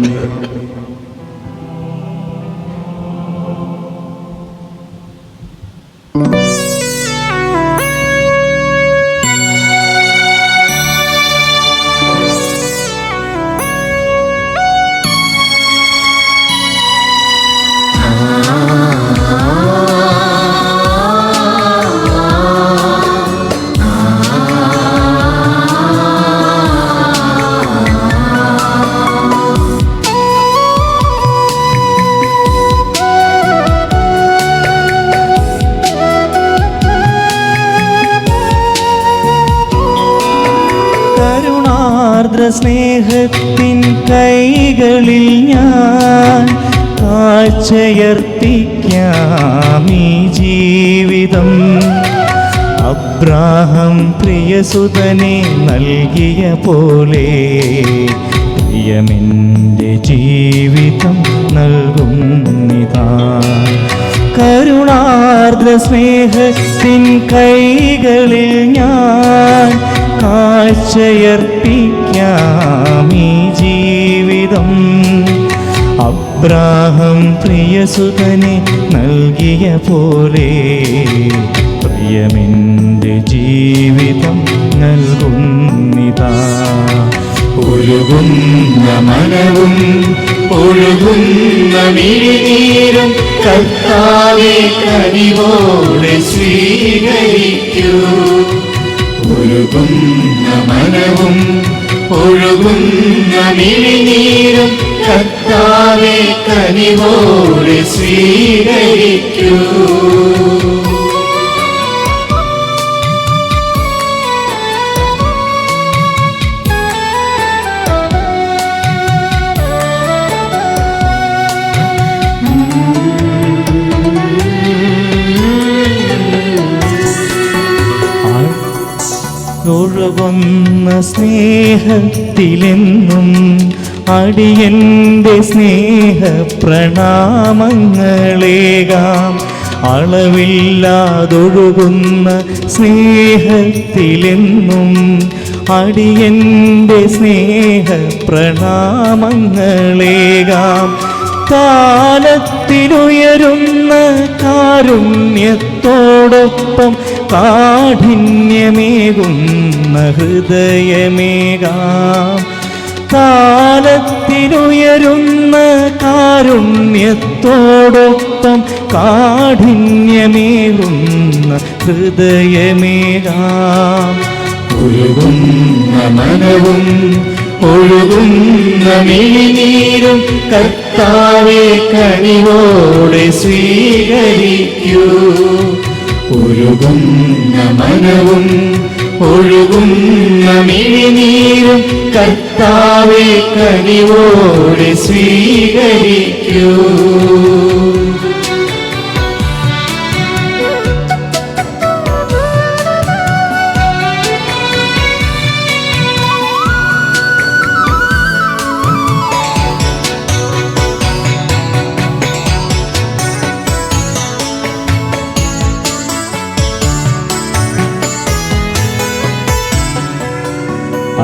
Speaker 9: സ്നേഹത്തിൻ കൈകളിൽ ഞാൻ കാഴ്ചയർപ്പിക്കാം ഈ ജീവിതം. അബ്രാഹം പ്രിയസുതനെ നൽകിയ പോലെ പ്രിയമെൻ്റെ ജീവിതം നൽകുന്നിതാ. കരുണാർദ്ര സ്നേഹത്തിൻ കൈകളിൽ ഞാൻ കാഴ്ചയർപ്പിക്കാം ഈ ജീവിതം. അബ്രാഹം പ്രിയസുതനെ നൽകിയ പോലെ പ്രിയമെൻ്റെ ജീവിതം നൽകുന്നിതാ. ഒഴുകുന്ന മനവും ഒഴുകുന്ന മിഴിനീരും കർത്താവേ കനിവോടെ സ്വീകരിക്കൂ. ഒഴുകുന്ന മനവും ഒഴുകുന്ന മിഴിനീരും കർത്താവേ കനിവോടെ സ്വീകരിക്കൂ. ഒഴുകുന്ന സ്നേഹത്തിലെന്നും അടിയന്റെ സ്നേഹ പ്രണാമങ്ങളേകാം. അളവില്ലാതൊഴുകുന്ന സ്നേഹത്തിലെന്നും അടിയന്റെ സ്നേഹ പ്രണാമങ്ങളേകാം. കാലത്തിലുയരുന്ന കാരുണ്യത്തോടൊപ്പം കാഠിന്യമേകുന്ന ഹൃദയമേകാം. കാലത്തിലുയരുന്ന കാരുണ്യത്തോടൊപ്പം കാഠിന്യമേകുന്ന ഹൃദയമേകാം. ഒഴുകുന്ന മനവും ഒഴുകുന്ന മിഴിനീരും കർത്താവേ കനിവോടെ സ്വീകരിക്കൂ. ഒഴുകുന്ന മനവും ഒഴുകുന്ന മിഴിനീരും കർത്താവേ കനിവോടെ സ്വീകരിക്കൂ.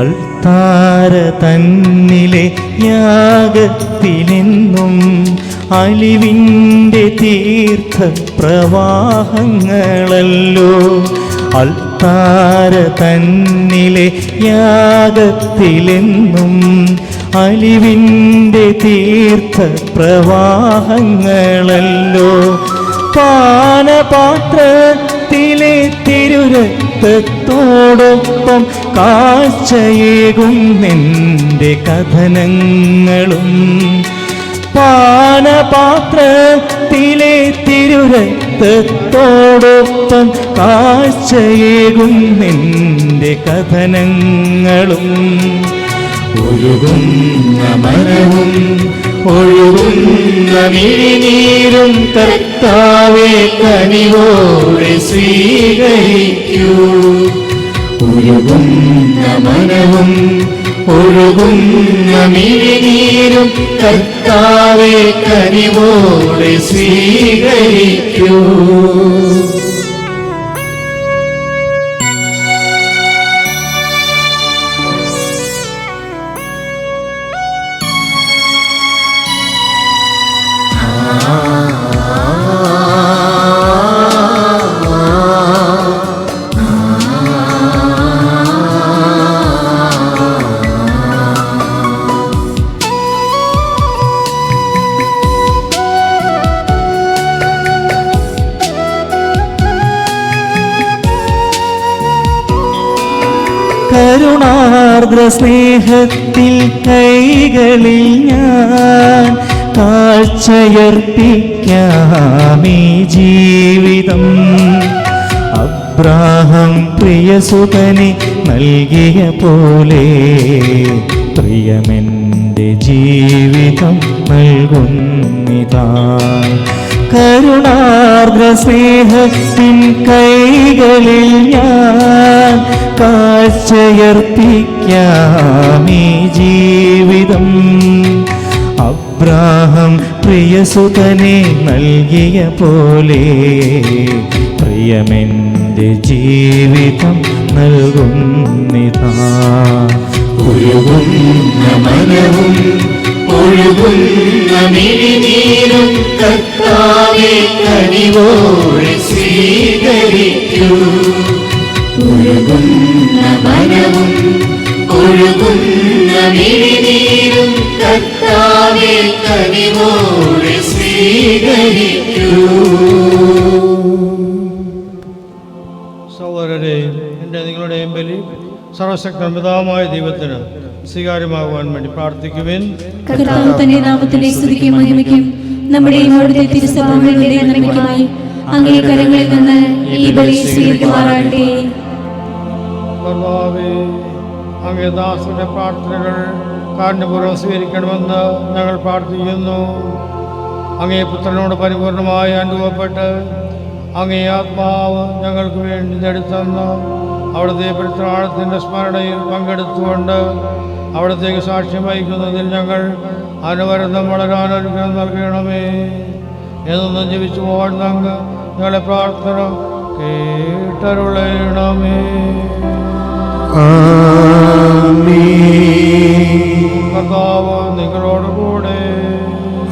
Speaker 9: അൾത്താര തന്നിലെ യാഗത്തിലെന്നും അലിവിൻ്റെ തീർത്ഥപ്രവാഹങ്ങളല്ലോ. അൾത്താര തന്നിലെ യാഗത്തിലെന്നും അലിവിൻ്റെ തീർത്ഥപ്രവാഹങ്ങളല്ലോ. പാനപാത്രത്തിലെ തിരുരക്തത്തോടൊപ്പം കാഴ്ചയേകും നിന്റെ കഥനങ്ങളും. പാനപാത്രത്തിലെ തിരുരക്തത്തോടൊപ്പം കാഴ്ചയേകും നിന്റെ കഥനങ്ങളും. ഒഴുകുന്ന മനവും ഒഴുകുന്ന മിഴിനീരും കർത്താവേ കനിവോടെ സ്വീകരിക്കൂ. ഒഴുകുന്ന മനവും ഒഴുകുന്ന മിഴിനീരും കർത്താവേ കനിവോടെ സ്വീകരിക്കൂ. കരുണാർദ്ര സ്നേഹത്തിൽ കൈകളിൽ ഞാൻ കാഴ്ചയർപ്പിക്കാമീ ജീവിതം. അബ്രാഹം പ്രിയസുതനെ നൽകിയ പോലെ പ്രിയമെൻ്റെ ജീവിതം നൽകുന്നിതാ. കരുണാർദ്ര സ്നേഹത്തിൻ കൈകളിൽ ഞാൻ കാഴ്ചയർപ്പിക്കാമീ ജീവിതം. അബ്രാഹം പ്രിയസുതനെ നൽകിയ പോലെ പ്രിയമെൻ്റെ ജീവിതം നൽകുന്നിതാ. ഒഴുകുന്ന മനവും ഒഴുകുന്ന മിഴിനീരും കർത്താവേ കനിവോടെ സ്വീകരിക്കൂ. ഒഴുകുന്ന മനവും ഒഴുകുന്ന മിഴിനീരും കർത്താവേ കനിവോടെ സ്വീകരിക്കൂ.
Speaker 2: സഹോദരരെയും എൻ്റെ നിങ്ങളുടെയും ബലി സർവശക്തൻ പിതാവായ ദൈവത്തിന് സ്വീകാര്യമാകുവാൻ വേണ്ടി പ്രാർത്ഥിക്കുവിൻ.
Speaker 3: കർത്താവ് തന്റെ നാമത്തിന്റെ സ്തുതിക്കും മഹിമയ്ക്കും നമ്മുടെയും അവിടുത്തെ തിരുസഭകളുടെ നന്മയ്ക്കുമായി അങ്ങേ കരങ്ങളിൽ നിന്ന് ഈ ബലി സ്വീകരിക്കുമാറാകട്ടെ.
Speaker 2: കർത്താവേ, അങ്ങേ ദാസരുടെ പ്രാർത്ഥനകൾ കാരുണ്യപൂർവ്വം സ്വീകരിക്കണമെന്ന് ഞങ്ങൾ പ്രാർത്ഥിക്കുന്നു. അങ്ങേ പുത്രനോട് പരിപൂർണമായി അനുഭവപ്പെട്ട് അങ്ങേ ആത്മാവ് ഞങ്ങൾക്ക് വേണ്ടി നേടിത്തന്ന് അവിടുത്തെ പരിത്രാണത്തിൻ്റെ സ്മരണയിൽ പങ്കെടുത്തുകൊണ്ട് അവിടത്തേക്ക് സാക്ഷ്യം വഹിക്കുന്നതിൽ ഞങ്ങൾ അനുവരതം വളരാൻ അനുഗ്രഹം നൽകണമേ. എന്നൊന്നും ജപിച്ചു പോകുന്ന അങ്ങ് ഞങ്ങളെ പ്രാർത്ഥന കേട്ടരുളയണമേ. കർത്താവ് നിങ്ങളോടുകൂടെ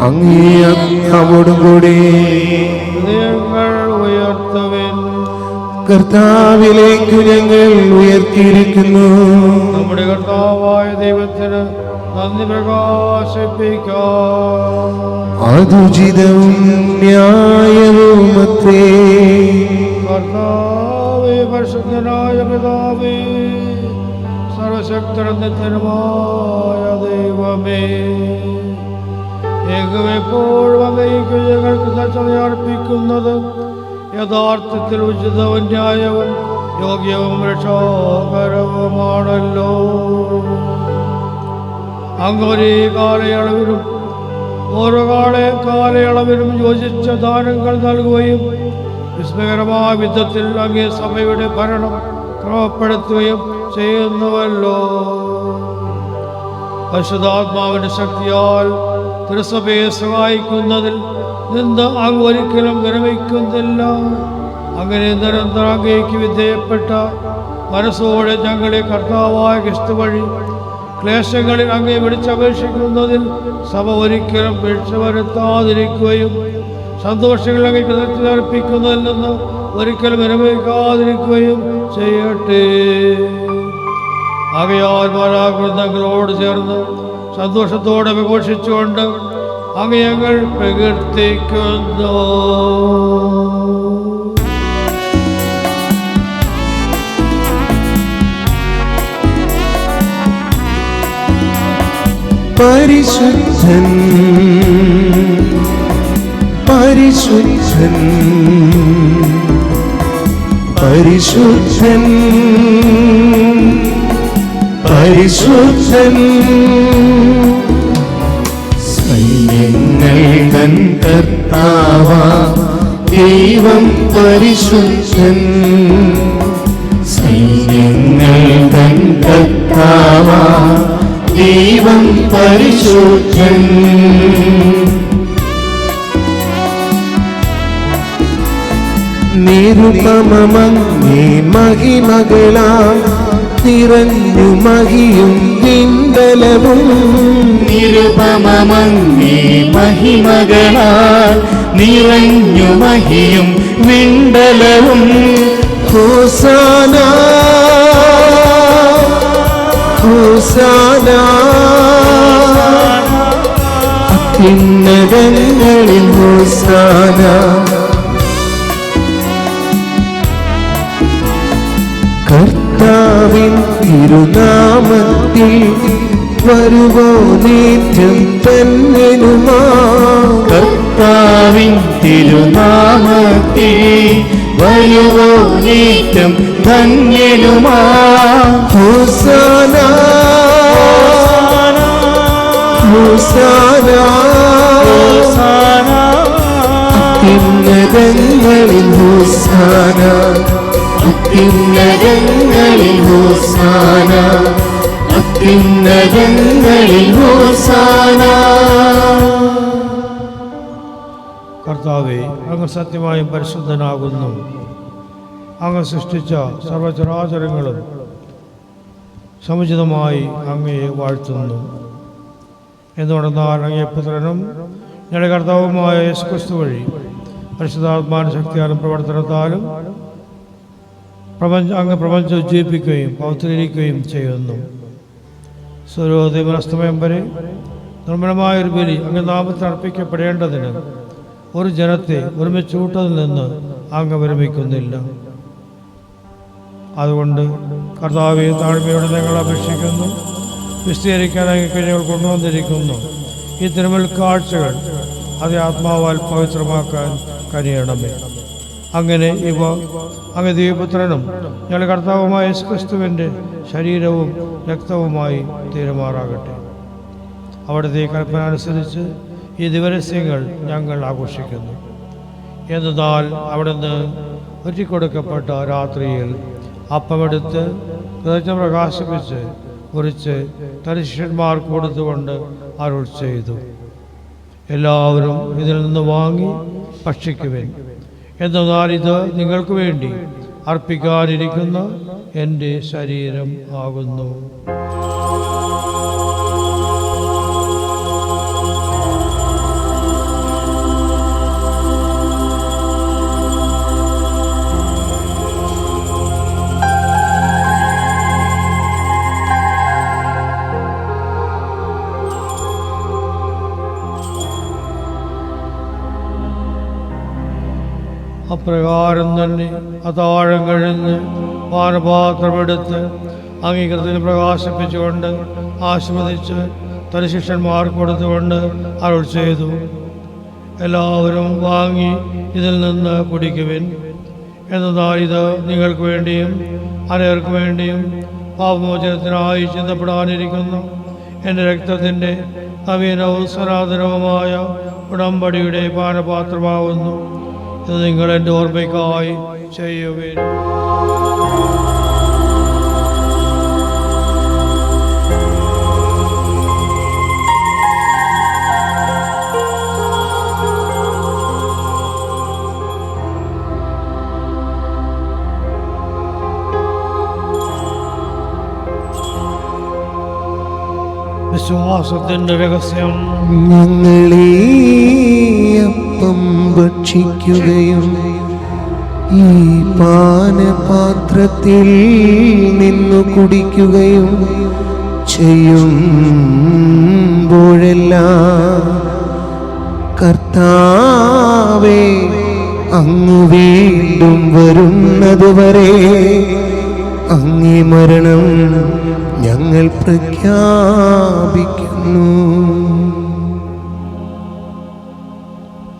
Speaker 1: അങ്ങോടുകൂടെ
Speaker 2: ഹൃദയങ്ങൾ ഉയർത്തുവിൻ.
Speaker 1: കർത്താവിലേക്ക് ഞങ്ങൾ ഉയർത്തിയിരിക്കുന്നു.
Speaker 2: നമ്മുടെ കർത്താവായ ദൈവത്തിന് നന്ദി പ്രകാശിപ്പിക്കാം.
Speaker 1: അതുചിതവും ന്യായവുമത്രേ.
Speaker 2: കർത്താവേ, പരിശുദ്ധനായ പിതാവേ, സർവശക്തനായ ദൈവമേ, എപ്പോഴും അങ്ങേക്ക് ഞങ്ങൾക്ക് അർപ്പിക്കുന്നത് യഥാർത്ഥത്തിൽ ഉചിതവും ന്യായവും യോഗ്യവും രക്ഷാകരവുമാണല്ലോ. അങ്ങ് ഒരേ കാലയളവിലും ഓരോ കാലയളവിലും യോജിച്ച ദാനങ്ങൾ നൽകുകയും വിസ്മയകരമായ വിധത്തിൽ അങ്ങേ സഭയുടെ ഭരണം ക്രമപ്പെടുത്തുകയും ചെയ്യുന്നുവല്ലോ. പരിശുദ്ധാത്മാവിന്റെ ശക്തിയാൽ തിരുസഭയെ സഹായിക്കുന്നതിൽ നിന്ന് അങ്ങ് ഒരിക്കലും വിരമിക്കുന്നില്ല. അങ്ങനെ നിരന്തരം അങ്ങേക്ക് വിധേയപ്പെട്ട മനസ്സോടെ ഞങ്ങളെ കർത്താവായ ക്രിസ്തു വഴി ക്ലേശങ്ങളിൽ അങ്ങേ വിളിച്ചപേക്ഷിക്കുന്നതിൽ സഭ ഒരിക്കലും വീഴ്ച വരുത്താതിരിക്കുകയും സന്തോഷങ്ങൾ അങ്ങേക്ക് നിർത്തിയർപ്പിക്കുന്നതിൽ നിന്ന് ഒരിക്കലും വിരമിക്കാതിരിക്കുകയും ചെയ്യട്ടെ. ആകയാൽ മാലാകൃതങ്ങളോട് ചേർന്ന് സന്തോഷത്തോടെ വിഘോഷിച്ചുകൊണ്ട് അങ്ങ് ഞങ്ങൾ പ്രകീർത്തിക്കുന്നു.
Speaker 1: പരിശുദ്ധൻ പരിശുദ്ധൻ പരിശുദ്ധൻ പരിശുദ്ധൻ സൈന്യങ്ങൾ തൻ കർത്താവാ ദൈവം പരിശുദ്ധൻ സൈന്യങ്ങൾ തൻ കർത്താവാ ദൈവം പരിശുദ്ധൻ നിരുപമമങ്ങേ മഹിമകളാൽ നിറഞ്ഞു മഹിയും വിണ്ടലവും
Speaker 9: നിരുപമമങ്ങേ മഹിമകളാൽ നിറഞ്ഞു മഹിയും വിണ്ടലവും
Speaker 1: ഹോസാന ഹോസാന അത്യുന്നതങ്ങളിൽ ഹോസാന കർത്താവിൻ തിരുനാമത്തിൽ വരുവോനേറ്റം തന്നെനുമാ
Speaker 9: കർത്താവിൻ തിരുനാമത്തിൽ വരുവോനേറ്റം ധന്യനുമാ
Speaker 1: ഹോസാന ഹോസാന അത്യുന്നതങ്ങളിൽ ഹോസാന
Speaker 9: അത്യുന്നതങ്ങളിൽ ഹോസാന അത്യുന്നതങ്ങളിൽ ഹോസാന.
Speaker 10: കർത്താവേ, അങ്ങ് സത്യമായും പരിശുദ്ധനാകുന്നു. അങ്ങ് സൃഷ്ടിച്ച സർവചരാചരങ്ങളും സമുചിതമായി അങ്ങയെ വാഴ്ത്തുന്നു. എന്തുകൊണ്ടെന്നാൽ അങ്ങേ പുത്രനും ഞങ്ങളുടെ കർത്താവുമായ യേശുക്രിസ്തു വഴി പരിശുദ്ധാത്മാവിന്റെ ശക്തിയാലും പ്രവർത്തനത്താലും അങ്ങ് പ്രപഞ്ചം ഉജ്ജീവിപ്പിക്കുകയും പൗത്രീകരിക്കുകയും ചെയ്യുന്നു. സൂര്യോദയമസ്തമയം വരെ നിർമ്മലമായൊരു ബലി അങ്ങ് നാമത്തിൽ അർപ്പിക്കപ്പെടേണ്ടതിന് ഒരു ജനത്തെ ഒരുമിച്ച് കൂട്ടതിൽ നിന്ന് അങ്ങ് വിരമിക്കുന്നില്ല. അതുകൊണ്ട് കർത്താവെ, താഴ്മയോടെ ഞങ്ങൾ അപേക്ഷിക്കുന്നു. വിസ്തീകരിക്കാൻ അങ്ങ് ഞങ്ങൾ കൊണ്ടുവന്നിരിക്കുന്നു ഈ തിരുമൽ കാഴ്ചകൾ അതേ ആത്മാവാൽ പവിത്രമാക്കാൻ കനിയണമേ. അങ്ങനെ ഇവ അങ്ങ് ദൈവപുത്രനും ഞങ്ങളുടെ കർത്താവുമായ യേശുക്രിസ്തുവിൻ്റെ ശരീരവും രക്തവുമായി തീരുമാറാകട്ടെ. അവിടുത്തെ കൽപ്പന അനുസരിച്ച് ഈ ദിവരസ്യങ്ങൾ ഞങ്ങൾ ആഘോഷിക്കുന്നു. എന്നാൽ അവിടുന്ന് ഒറ്റിക്കൊടുക്കപ്പെട്ട രാത്രിയിൽ അപ്പമെടുത്ത് ഹൃദയം പ്രകാശിപ്പിച്ച് കുറിച്ച് തന്റെ ശിഷ്യന്മാർക്ക് കൊടുത്തുകൊണ്ട് അരുൾ ചെയ്തു, എല്ലാവരും ഇതിൽ നിന്ന് വാങ്ങി ഭക്ഷിക്കുവിൻ. എന്നാൽ ഇത് നിങ്ങൾക്ക് വേണ്ടി അർപ്പിക്കാനിരിക്കുന്ന എൻ്റെ ശരീരം ആകുന്നു. അപ്രകാരം തന്നെ അത്താഴം കഴിഞ്ഞ് പാനപാത്രമെടുത്ത് അംഗീകൃതത്തിന് പ്രകാശിപ്പിച്ചുകൊണ്ട് ആശീർവദിച്ച് തന്റെ ശിഷ്യന്മാർക്ക് കൊടുത്തുകൊണ്ട് അരുൾ ചെയ്തു, എല്ലാവരും വാങ്ങി ഇതിൽ നിന്ന് കുടിക്കുവിൻ. എന്നാൽ ഇത് നിങ്ങൾക്ക് വേണ്ടിയും അനേർക്ക് വേണ്ടിയും പാപമോചനത്തിനായി ചിന്തപ്പെടാനിരിക്കുന്നു എൻ്റെ രക്തത്തിൻ്റെ നവീനവും സനാതനവുമായ ഉടമ്പടിയുടെ പാനപാത്രമാവുന്നു. ഇത് നിങ്ങൾ എൻ്റെ ഓർമ്മയ്ക്കായി ചെയ്യുവിൻ. വിശ്വാസത്തിൻ്റെ രഹസ്യം.
Speaker 1: ഞങ്ങളീ അപ്പം ഭക്ഷിക്കുകയും ഈ പാനപാത്രത്തിൽ നിന്നു കുടിക്കുകയും ചെയ്യുമ്പോഴെല്ലാം കർത്താവേ, അങ്ങ് വീണ്ടും വരുന്നതുവരെ അങ്ങേ മരണം ഞങ്ങൾ പ്രഖ്യാപിക്കുന്നു.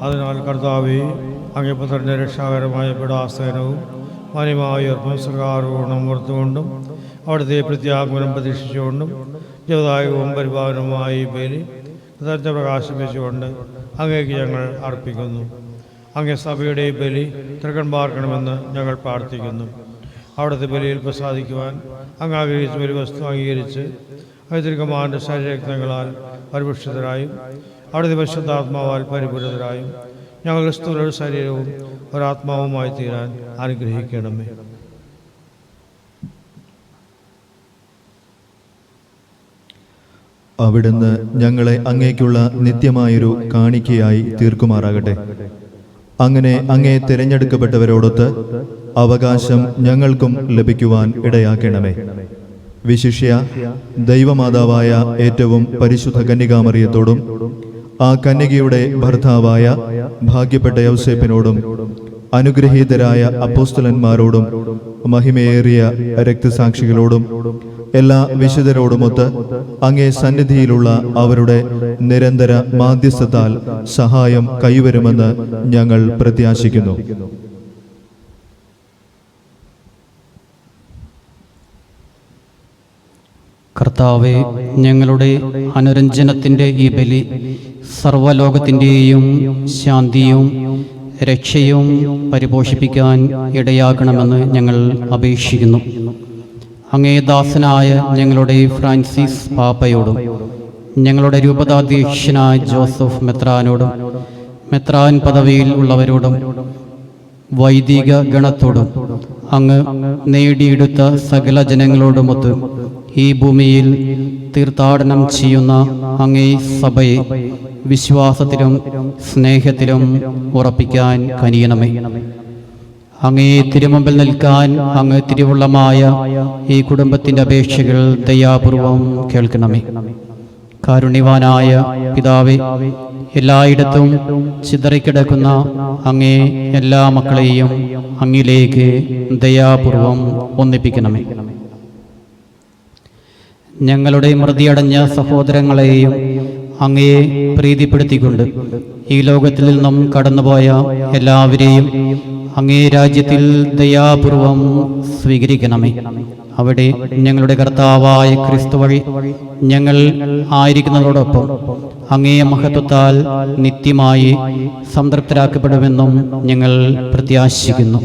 Speaker 10: അതിനാൽ കർത്താവേ, അങ്ങേ പുത്രൻ്റെ രക്ഷാകരമായ പീഡാസഹനവും മാന്യമായ സർക്കാരോണം ഓർത്തുകൊണ്ടും അവിടുത്തെ പ്രത്യാഗമനം പ്രതീക്ഷിച്ചുകൊണ്ടും ജീവദായകവും പരിപാലനവുമായി ബലി കൃതജ്ഞ പ്രകാശിപ്പിച്ചുകൊണ്ട് അങ്ങേക്ക് ഞങ്ങൾ അർപ്പിക്കുന്നു. അങ്ങേ സഭയുടെ ബലി തിരക്കൻപാർക്കണമെന്ന് ഞങ്ങൾ പ്രാർത്ഥിക്കുന്നു. അവിടുത്തെ ബലിയിൽ പ്രസാദിക്കുവാൻ അങ്ങ് ആഗ്രഹിച്ച ഒരു വസ്തു അംഗീകരിച്ച് അതിർക്കമാൻ്റെ ശരീരരക്തങ്ങളാൽ പരിപുഷ്ടിതരായും അവിടുത്തെ പരിശുദ്ധാത്മാവാൽ പരിപൂരിതരായും ഞങ്ങൾ ക്രിസ്തുവിന്റെ ശരീരവും ഒരാത്മാവുമായി തീരാൻ അനുഗ്രഹിക്കണമേ.
Speaker 6: അവിടുന്ന് ഞങ്ങളെ അങ്ങേക്കുള്ള നിത്യമായൊരു കാണിക്കയായി തീർക്കുമാറാകട്ടെ. അങ്ങനെ അങ്ങേ തിരഞ്ഞെടുക്കപ്പെട്ടവരോടൊത്ത് അവകാശം ഞങ്ങൾക്കും ലഭിക്കുവാൻ ഇടയാക്കണമേ. വിശിഷ്യ ദൈവമാതാവായ ഏറ്റവും പരിശുദ്ധ കന്യകാമറിയത്തോടും ആ കന്യകയുടെ ഭർത്താവായ ഭാഗ്യപ്പെട്ട യൗസേപ്പിനോടും അനുഗ്രഹീതരായ അപ്പോസ്തലന്മാരോടും മഹിമയേറിയ രക്തസാക്ഷികളോടും എല്ലാ വിശുദ്ധരോടുമൊത്ത് അങ്ങേ സന്നിധിയിലുള്ള അവരുടെ നിരന്തര മാധ്യസ്ഥത്താൽ സഹായം കൈവരുമെന്ന് ഞങ്ങൾ പ്രത്യാശിക്കുന്നു.
Speaker 8: കർത്താവെ, ഞങ്ങളുടെ അനുരഞ്ജനത്തിൻ്റെ ഈ ബലി സർവ്വലോകത്തിൻ്റെയും ശാന്തിയും രക്ഷയും പരിപോഷിപ്പിക്കാൻ ഇടയാക്കണമെന്ന് ഞങ്ങൾ അപേക്ഷിക്കുന്നു. അങ്ങേ ദാസനായ ഞങ്ങളുടെ ഫ്രാൻസിസ് പാപ്പയോടും ഞങ്ങളുടെ രൂപതാധ്യക്ഷനായ ജോസഫ് മെത്രാനോടും മെത്രാൻ പദവിയിൽ ഉള്ളവരോടും വൈദിക ഗണത്തോടും അങ്ങ് നേടിയെടുത്ത സകല ജനങ്ങളോടുമൊത്ത് ഈ ഭൂമിയിൽ തീർത്ഥാടനം ചെയ്യുന്ന അങ്ങേ സഭയെ വിശ്വാസത്തിലും സ്നേഹത്തിലും ഉറപ്പിക്കാൻ കനിയണമേ. അങ്ങേ തിരുമുമ്പിൽ നിൽക്കാൻ അങ്ങ് തിരുവുള്ളമായ ഈ കുടുംബത്തിൻ്റെ അപേക്ഷകൾ ദയാപൂർവം കേൾക്കണമേ. കാരുണ്യവാനായ പിതാവേ, എല്ലായിടത്തും ചിതറിക്കിടക്കുന്ന അങ്ങേ എല്ലാ മക്കളെയും അങ്ങിലേക്ക് ദയാപൂർവം ഒന്നിപ്പിക്കണമേ. ഞങ്ങളുടെ മൃതിയടഞ്ഞ സഹോദരങ്ങളെയും അങ്ങയെ പ്രീതിപ്പെടുത്തിക്കൊണ്ട് ഈ ലോകത്തിൽ നിന്നും കടന്നുപോയ എല്ലാവരെയും അങ്ങേ രാജ്യത്തിൽ ദയാപൂർവം സ്വീകരിക്കണമേ. അവിടെ ഞങ്ങളുടെ കർത്താവായ ക്രിസ്തു വഴി ഞങ്ങൾ ആയിരിക്കുന്നതോടൊപ്പം അങ്ങേ മഹത്വത്താൽ നിത്യമായി സംതൃപ്തരാക്കപ്പെടുമെന്നും ഞങ്ങൾ പ്രത്യാശിക്കുന്നു.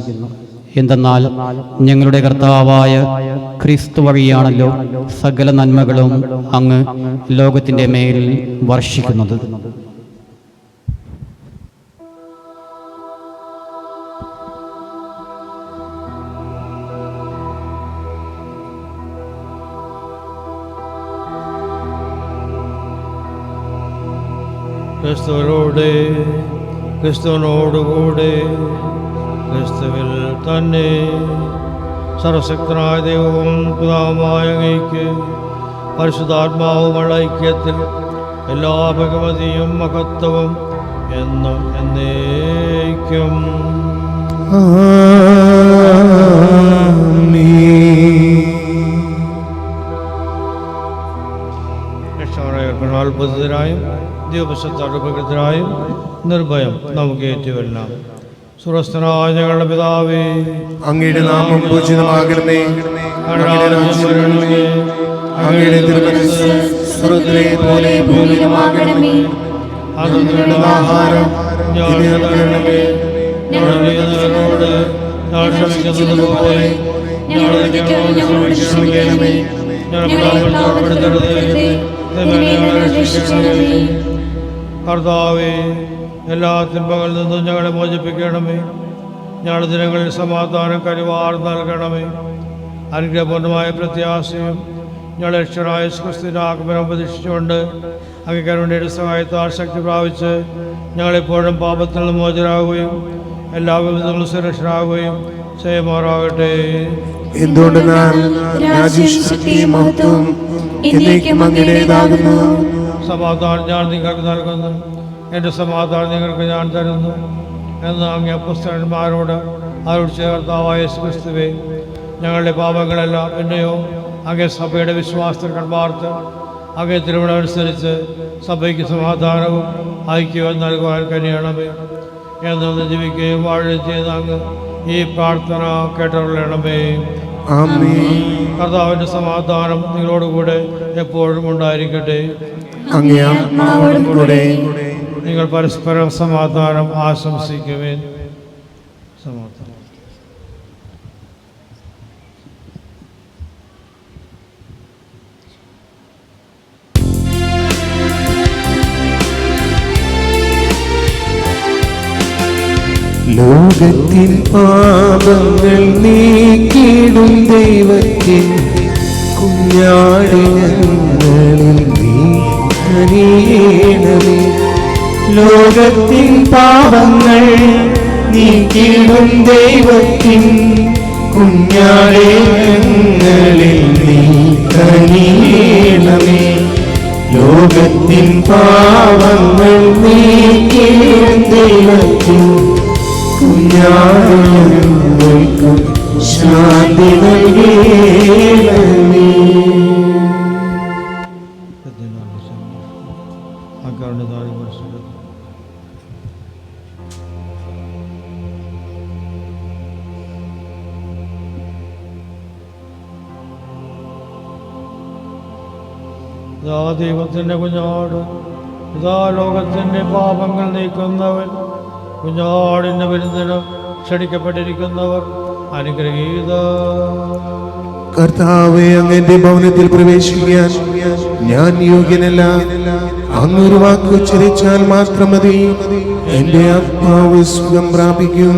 Speaker 8: എന്തെന്നാൽ ഞങ്ങളുടെ കർത്താവായ ക്രിസ്തു വഴിയാണല്ലോ സകല നന്മകളും അങ്ങ് ലോകത്തിൻ്റെ മേൽ വർഷിക്കുന്നത്.
Speaker 10: ക്രിസ്തുവിനോടെ ക്രിസ്തുവിനോടുകൂടെ ക്രിസ്തുവിൽ തന്നെ സർവശക്തനായ ദൈവവും പിതാവുമായ അങ്ങേക്ക് പരിശുദ്ധാത്മാവുമുള്ള ഐക്യത്തിൽ എല്ലാ ഭഗവതിയും മഹത്വവും എന്നും എന്നേക്കും. അത്ഭുതത്തിനായും ദൈവശക്തരായും നിർഭയം നമുക്ക് ഏറ്റുവെല്ലാം. സുരസ്ഥനായ ഞങ്ങളുടെ പിതാവേ,
Speaker 1: അങ്ങയുടെ നാമം പൂജിതമാകണമേ. അങ്ങയുടെ രാജ്യം വരണമേ. അങ്ങയുടെ തിരുമനസ്സ് സ്വർഗ്ഗത്തിലെ പോലെ ഭൂമിയിലുമാകണമേ. അന്നു ആഹാരം ഞങ്ങൾക്ക് തരണമേ. ഞങ്ങളോട് ഞങ്ങൾ ക്ഷമിക്കുന്നത് പോലെ ഞങ്ങളോട് ക്ഷമിക്കണമേ.
Speaker 10: കർത്താവേ, എല്ലാ തിന്മകളിൽ നിന്നും ഞങ്ങളെ മോചിപ്പിക്കണമേ. ഞങ്ങളുടെ ദിനങ്ങളിൽ സമാധാനം കരുവാർ നൽകണമെ. അനുഗ്രഹപൂർണ്ണമായ പ്രത്യാശയും ഞങ്ങളുടെ രക്ഷകനായ ക്രിസ്തുവിന്റെ ആഗമനം പ്രതീക്ഷിച്ചുകൊണ്ട് അങ്ങ് കരുണയുടെ സഹായത്താൽ ശക്തി പ്രാപിച്ച് ഞങ്ങളെപ്പോഴും പാപത്തിൽ നിന്ന് മോചരാകുകയും എല്ലാ വിധങ്ങളും സുരക്ഷരാകുകയും ചെയ്യുമാറാകട്ടെ.
Speaker 1: എന്തുകൊണ്ടെന്നാൽ രാജ്യം, ശക്തിയും മഹത്വവും എന്നേക്കും അങ്ങയുടേതാകുന്നു.
Speaker 10: സമാധാനം ഞാൻ നിങ്ങൾക്ക് നൽകുന്നു, എൻ്റെ സമാധാനം നിങ്ങൾക്ക് ഞാൻ തരുന്നു എന്ന് അങ്ങ് അപ്പോസ്തലന്മാരോട് അരുളി ചെയ്ത കർത്താവായ യേശു ക്രിസ്തുവേ, ഞങ്ങളുടെ പാപങ്ങളെല്ലാം എന്നെയോ അങ്ങേ സഭയുടെ വിശ്വാസത്തിൽ കൺപാർത്ത് അങ്ങേ തിരുമണമനുസരിച്ച് സഭയ്ക്ക് സമാധാനവും ഐക്യവും നൽകുവാൻ കഴിയണമേ. എന്ന് ജീവിക്കുകയും വാഴുകയും ചെയ്ത അങ്ങ് ഈ പ്രാർത്ഥന കേട്ടറിയണമേ.
Speaker 1: ആമേൻ.
Speaker 10: കർത്താവിൻ്റെ സമാധാനം നിങ്ങളോടുകൂടെ എപ്പോഴും ഉണ്ടായിരിക്കട്ടെ.
Speaker 1: അങ്ങേ ആത്മാവോടും കൂടെ.
Speaker 10: നിങ്ങൾ പരസ്പരം സമാധാനം ആശംസിക്കുവേൻ. സമാധാനം.
Speaker 1: ലോകത്തിൻ പാപങ്ങൾ നീക്കിടും ദൈവത്തിൻ കുഞ്ഞാടിനങ്ങളിൽ നീ കനിയേണമേ.
Speaker 9: ലോകത്തിൻ പാപങ്ങൾ നീക്കിടും ദൈവത്തിൻ കുഞ്ഞാടിനങ്ങളിൽ നീ കനിയേണമേ. ലോകത്തിൻ പാപങ്ങൾ നീക്കിടും ദൈവത്തിൻ കുഞ്ഞാടിനങ്ങൾക്കും ശാന്തി നൽകേണമേ.
Speaker 10: ഇതാ ദൈവത്തിൻ്റെ കുഞ്ഞാട്, ഇതാ ലോകത്തിൻ്റെ പാപങ്ങൾ നീക്കുന്നവൻ. കുഞ്ഞാടിൻ്റെ വിരുന്നിന് ക്ഷണിക്കപ്പെട്ടിരിക്കുന്നവർ അനുഗ്രഹീത.
Speaker 1: കർത്താവേ, അങ്ങന്റെ ഭവനത്തിൽ പ്രവേശിക്കാൻ ഞാൻ യോഗ്യനല്ല. അങ്ങൊരു വാക്ക് ഉച്ചരിച്ചാൽ മാത്രം മതി, എന്റെ ആത്മാവ് സുഖം പ്രാപിക്കും.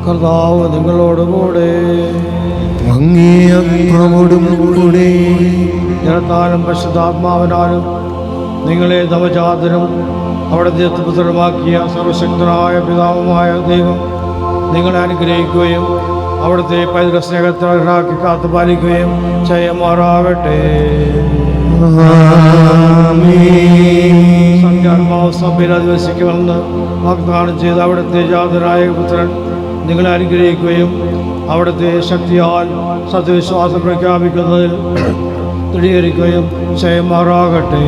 Speaker 10: കർത്താവ് നിങ്ങളോടുകൂടെ.
Speaker 1: അങ്ങേ ആത്മാവോടും കൂടെ.
Speaker 10: ജനത്താലും പരിശുദ്ധാത്മാവിനാലും നിങ്ങളെ നവജാതനും അവിടുത്തെ പുത്രമാക്കിയ സർവശക്തനായ പിതാവുമായ ദൈവം നിങ്ങളെ അനുഗ്രഹിക്കുകയും അവിടുത്തെ പൈതൃക സ്നേഹത്തിനാക്കി കാത്തുപാലിക്കുകയും ചെയ്യുമാറാകട്ടെ. സംഖ്യാത്മാവ് സഭയിൽ അധിവസിക്കുമെന്ന് വാഗ്ദാനം ചെയ്ത് അവിടുത്തെ ജാതനായ പുത്രൻ നിങ്ങളെ അനുഗ്രഹിക്കുകയും അവിടുത്തെ ശക്തിയാൽ സത്യവിശ്വാസം പ്രഖ്യാപിക്കുന്നതിൽ ദൃഢീകരിക്കുകയും ചെയ്യുമാറാകട്ടെ.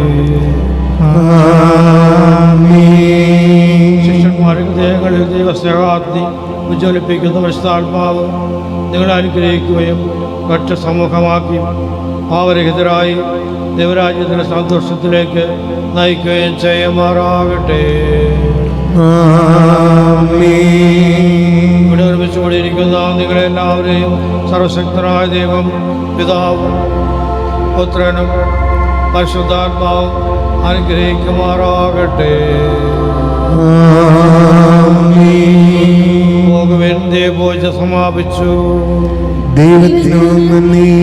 Speaker 10: ശിഷ്യന്മാരുടെ ഹൃദയങ്ങളിൽ ദൈവസ്നേഹാഗ്നി ഉജ്ജ്വലിപ്പിക്കുന്ന വിശുദ്ധാത്മാവ് നിങ്ങളെ അനുഗ്രഹിക്കുകയും ഒറ്റ സമൂഹമാക്കി പാവരഹിതരായി ദൈവരാജ്യത്തിൻ്റെ സന്തോഷത്തിലേക്ക് നയിക്കുകയും ചെയ്യുമാറാകട്ടെ. ഇവിടെ ഒരുമിച്ച് കൂടിയിരിക്കുന്ന നിങ്ങളെല്ലാവരെയും സർവശക്തനായ ദൈവം പിതാവും പുത്രനും പരിശുദ്ധാത്മാവും അനുഗ്രഹിക്കുമാറാകട്ടെ. പോകുവിൻ, ദേവപൂജ സമാപിച്ചു.
Speaker 1: ദൈവത്തിനു നന്ദി.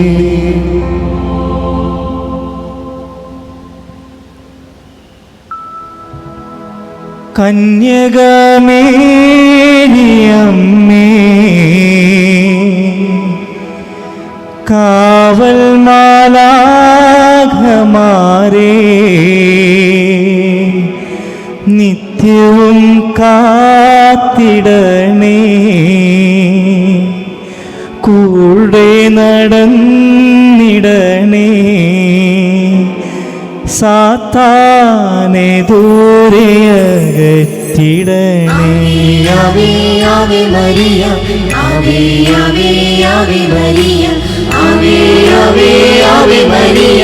Speaker 9: കന്യകമേരിയമ്മേ, കാവൽ മാലാഖമാരേ, നിത്യവും കാത്തിടണേ, കൂടെ നടന്നിടണേ, സാത്താനെ ദൂരെയകറ്റിടണേ.
Speaker 11: ആവേ ആവേ മരിയ, ആവേ ആവേ ആവേ മരിയ, ആവേ ആവേ ആവേ മരിയ,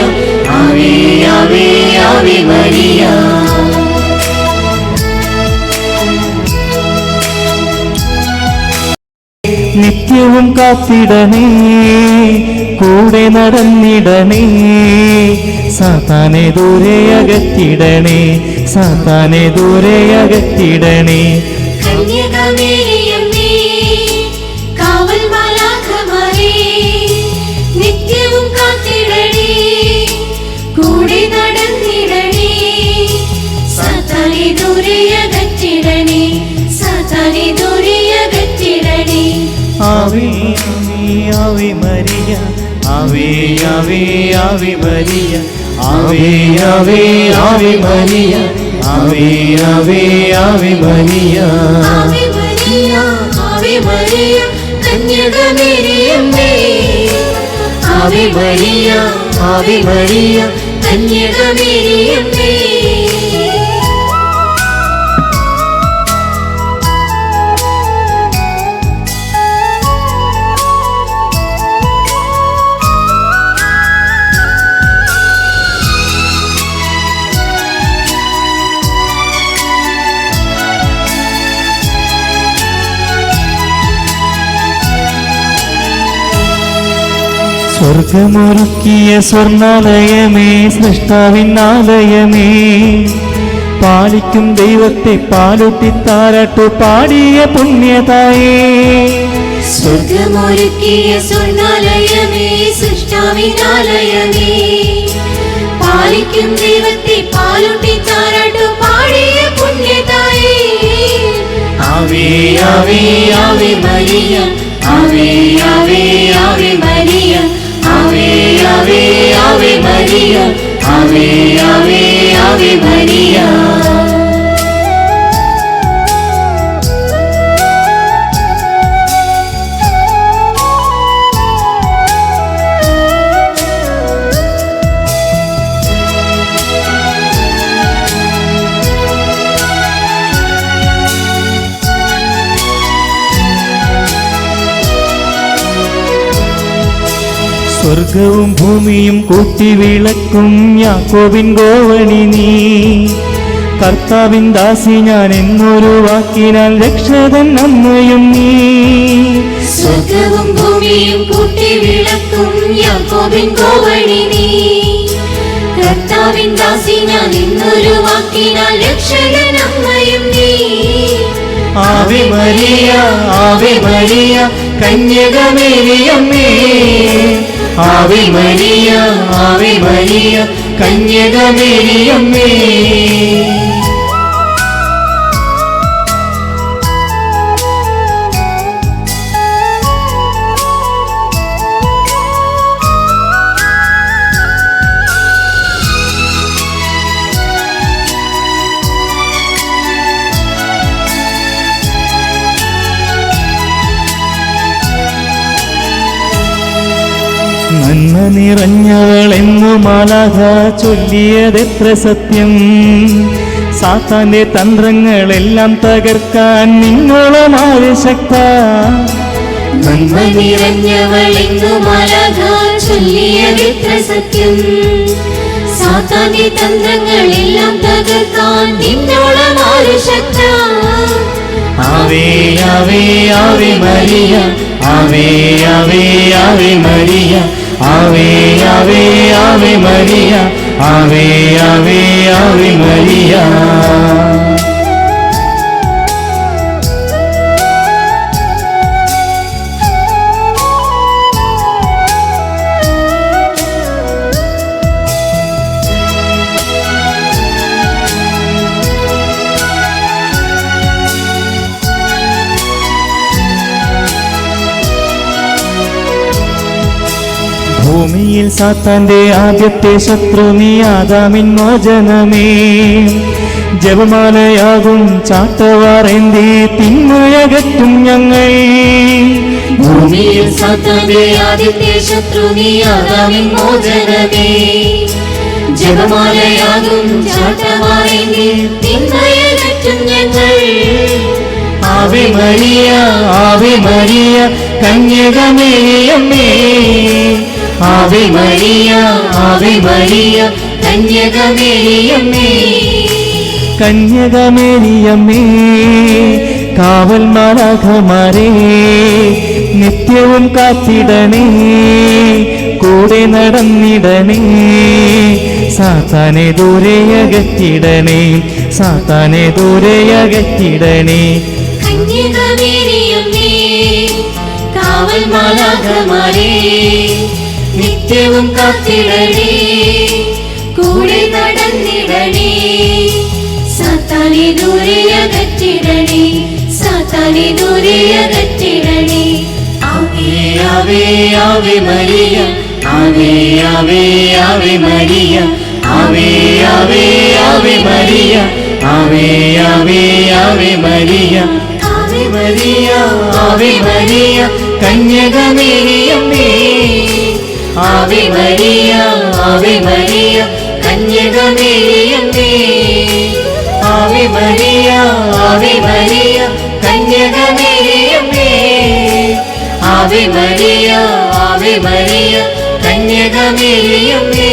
Speaker 11: ആവേ ആവേ ആവേ മരിയ.
Speaker 9: നിത്യവും കാത്തിടണേ, കൂടെ നടന്നിടണേ, സാത്താനെ ദൂരെ അകറ്റിടണേ, സാത്താനെ ദൂരെ അകറ്റിടണേ.
Speaker 11: കന്യകമേരിയമ്മേ, കാവൽ മാലാഖമാരേ, നിത്യവും കാത്തിടണേ, കൂടെ നടന്നിടണേ, ദൂരെയകറ്റിടണേ സാത്താനെ ദൂരെയകറ്റിടണേ
Speaker 9: ആവേ ആവേ മരിയ ആവേ ആവേ ആവേ മരിയ ആവേ ആവേ ആവേ മരിയ ആവേ ആവേ Ave Maria
Speaker 11: Ave Maria Ave Maria കന്യകമേരിയമ്മേ Ave Maria Ave Maria കന്യകമേരിയമ്മേ
Speaker 9: സ്വർഗമൊരുക്കിയ സ്വർണാലയമേ സൃഷ്ടാവിനാലയമേ പാലിക്കും ദൈവത്തെ പാലൂട്ടി താരാട്ടു പാടിയ പുണ്യതായേ
Speaker 11: സ്വർഗമൊരുക്കിയ സ്വർണാലയമേ സൃഷ്ടാവിനാലയമേ പാലിക്കും ദൈവത്തെ പാലൂട്ടി താരാട്ടു പാടിയ പുണ്യതായേ
Speaker 9: ആവേ ആവേ ആവേ മരിയ ആവേ ആവേ ആവേ മരിയ ആവേ ആവേ ആവേ മരിയ ആവേ ആവേ ആവേ മരിയ സ്വർഗവും ഭൂമിയും കൂട്ടി വിളക്കും യാക്കോബിൻ ഗോവണി നീ കർത്താവിൻ ദാസി ഞാൻ എന്നൊരു വാക്കിനാൽ രക്ഷകൻ അമ്മയും നീ
Speaker 11: സ്വർഗവും ഭൂമിയും കൂട്ടി വിളക്കും യാക്കോബിൻ ഗോവണി നീ കർത്താവിൻ ദാസി ഞാൻ എന്നൊരു വാക്കിനാൽ രക്ഷകൻ അമ്മയും നീ
Speaker 9: ആവേ മരിയ കന്യകമേരിയമ്മേ ആവേ മരിയ കന്യകമേരിയമ്മേ നന്മ നിറഞ്ഞവളെന്നു മാലാഖ ചൊല്ലിയതെത്ര സത്യം സാത്താന്റെ തന്ത്രങ്ങളെല്ലാം തകർക്കാൻ നിങ്ങളമാര് ശക്ത
Speaker 11: നന്മ നിറഞ്ഞവളെന്നു മാലാഖ ചൊല്ലിയതെത്ര സത്യം സാത്താന്റെ തന്ത്രങ്ങളെല്ലാം തകർക്കാൻ നിന്നോളമാര് ശക്ത
Speaker 9: ആവേ ആവേ ആവേ മരിയ ആവേ ആവേ ആവേ മരിയ ആവേ ആവേ ആവേ മരിയ ആവേ ആവേ ആവേ മരിയ ഭൂമിയിൽ സാത്താന്റെ ആദ്യത്തെ ശത്രു നീ ആദാമിൻ മോചനമേ ജപമാലയാകും ചാട്ടവാറേന്തി തിന്മയകറ്റും ഞങ്ങൾ
Speaker 11: ഭൂമിയിൽ സാത്താന്റെ ആദ്യത്തെ ശത്രു നീ ആദാമിൻ മോചനമേ ജപമാലയാകും ചാട്ടവാറേന്തി തിന്മയകറ്റും ഞങ്ങൾ
Speaker 9: ആവേ മരിയ കന്യകമേരിയമ്മേ ആവേ മരിയ
Speaker 11: കന്യകമേരിയമ്മേ
Speaker 9: കന്യകമേരിയമ്മേ കാവൽ മാലാഖമാരേ നിത്യവും കാത്തിടണേ കൂടെ നടന്നിടണേ സാത്താനെ ദൂരെയകറ്റിടണേ സാത്താനെ ദൂരെയകറ്റിടണേ
Speaker 11: കന്യകമേരിയമ്മേ കാവൽ മാലാഖമാരേ നിത്യവും കാത്തിടണേ കൂടെ നടന്നിടണേ സാത്താനെ ദൂരെ അകറ്റിടണേ, സാത്താനെ ദൂരെ അകറ്റിടണേ. ആവേ ആവേ ആവേ മരിയ, ആവേ ആവേ ആവേ മരിയ, ആവേ ആവേ ആവേ മരിയ, ആവേ ആവേ Ave Maria. Ave Maria, Ave Maria, കന്യകമേരിയമ്മേ. Ave Maria, Ave Maria, കന്യകമേരിയമ്മേ. Ave Maria, Ave Maria, കന്യകമേരിയമ്മേ. Ave Maria, Ave Maria, കന്യകമേരിയമ്മേ.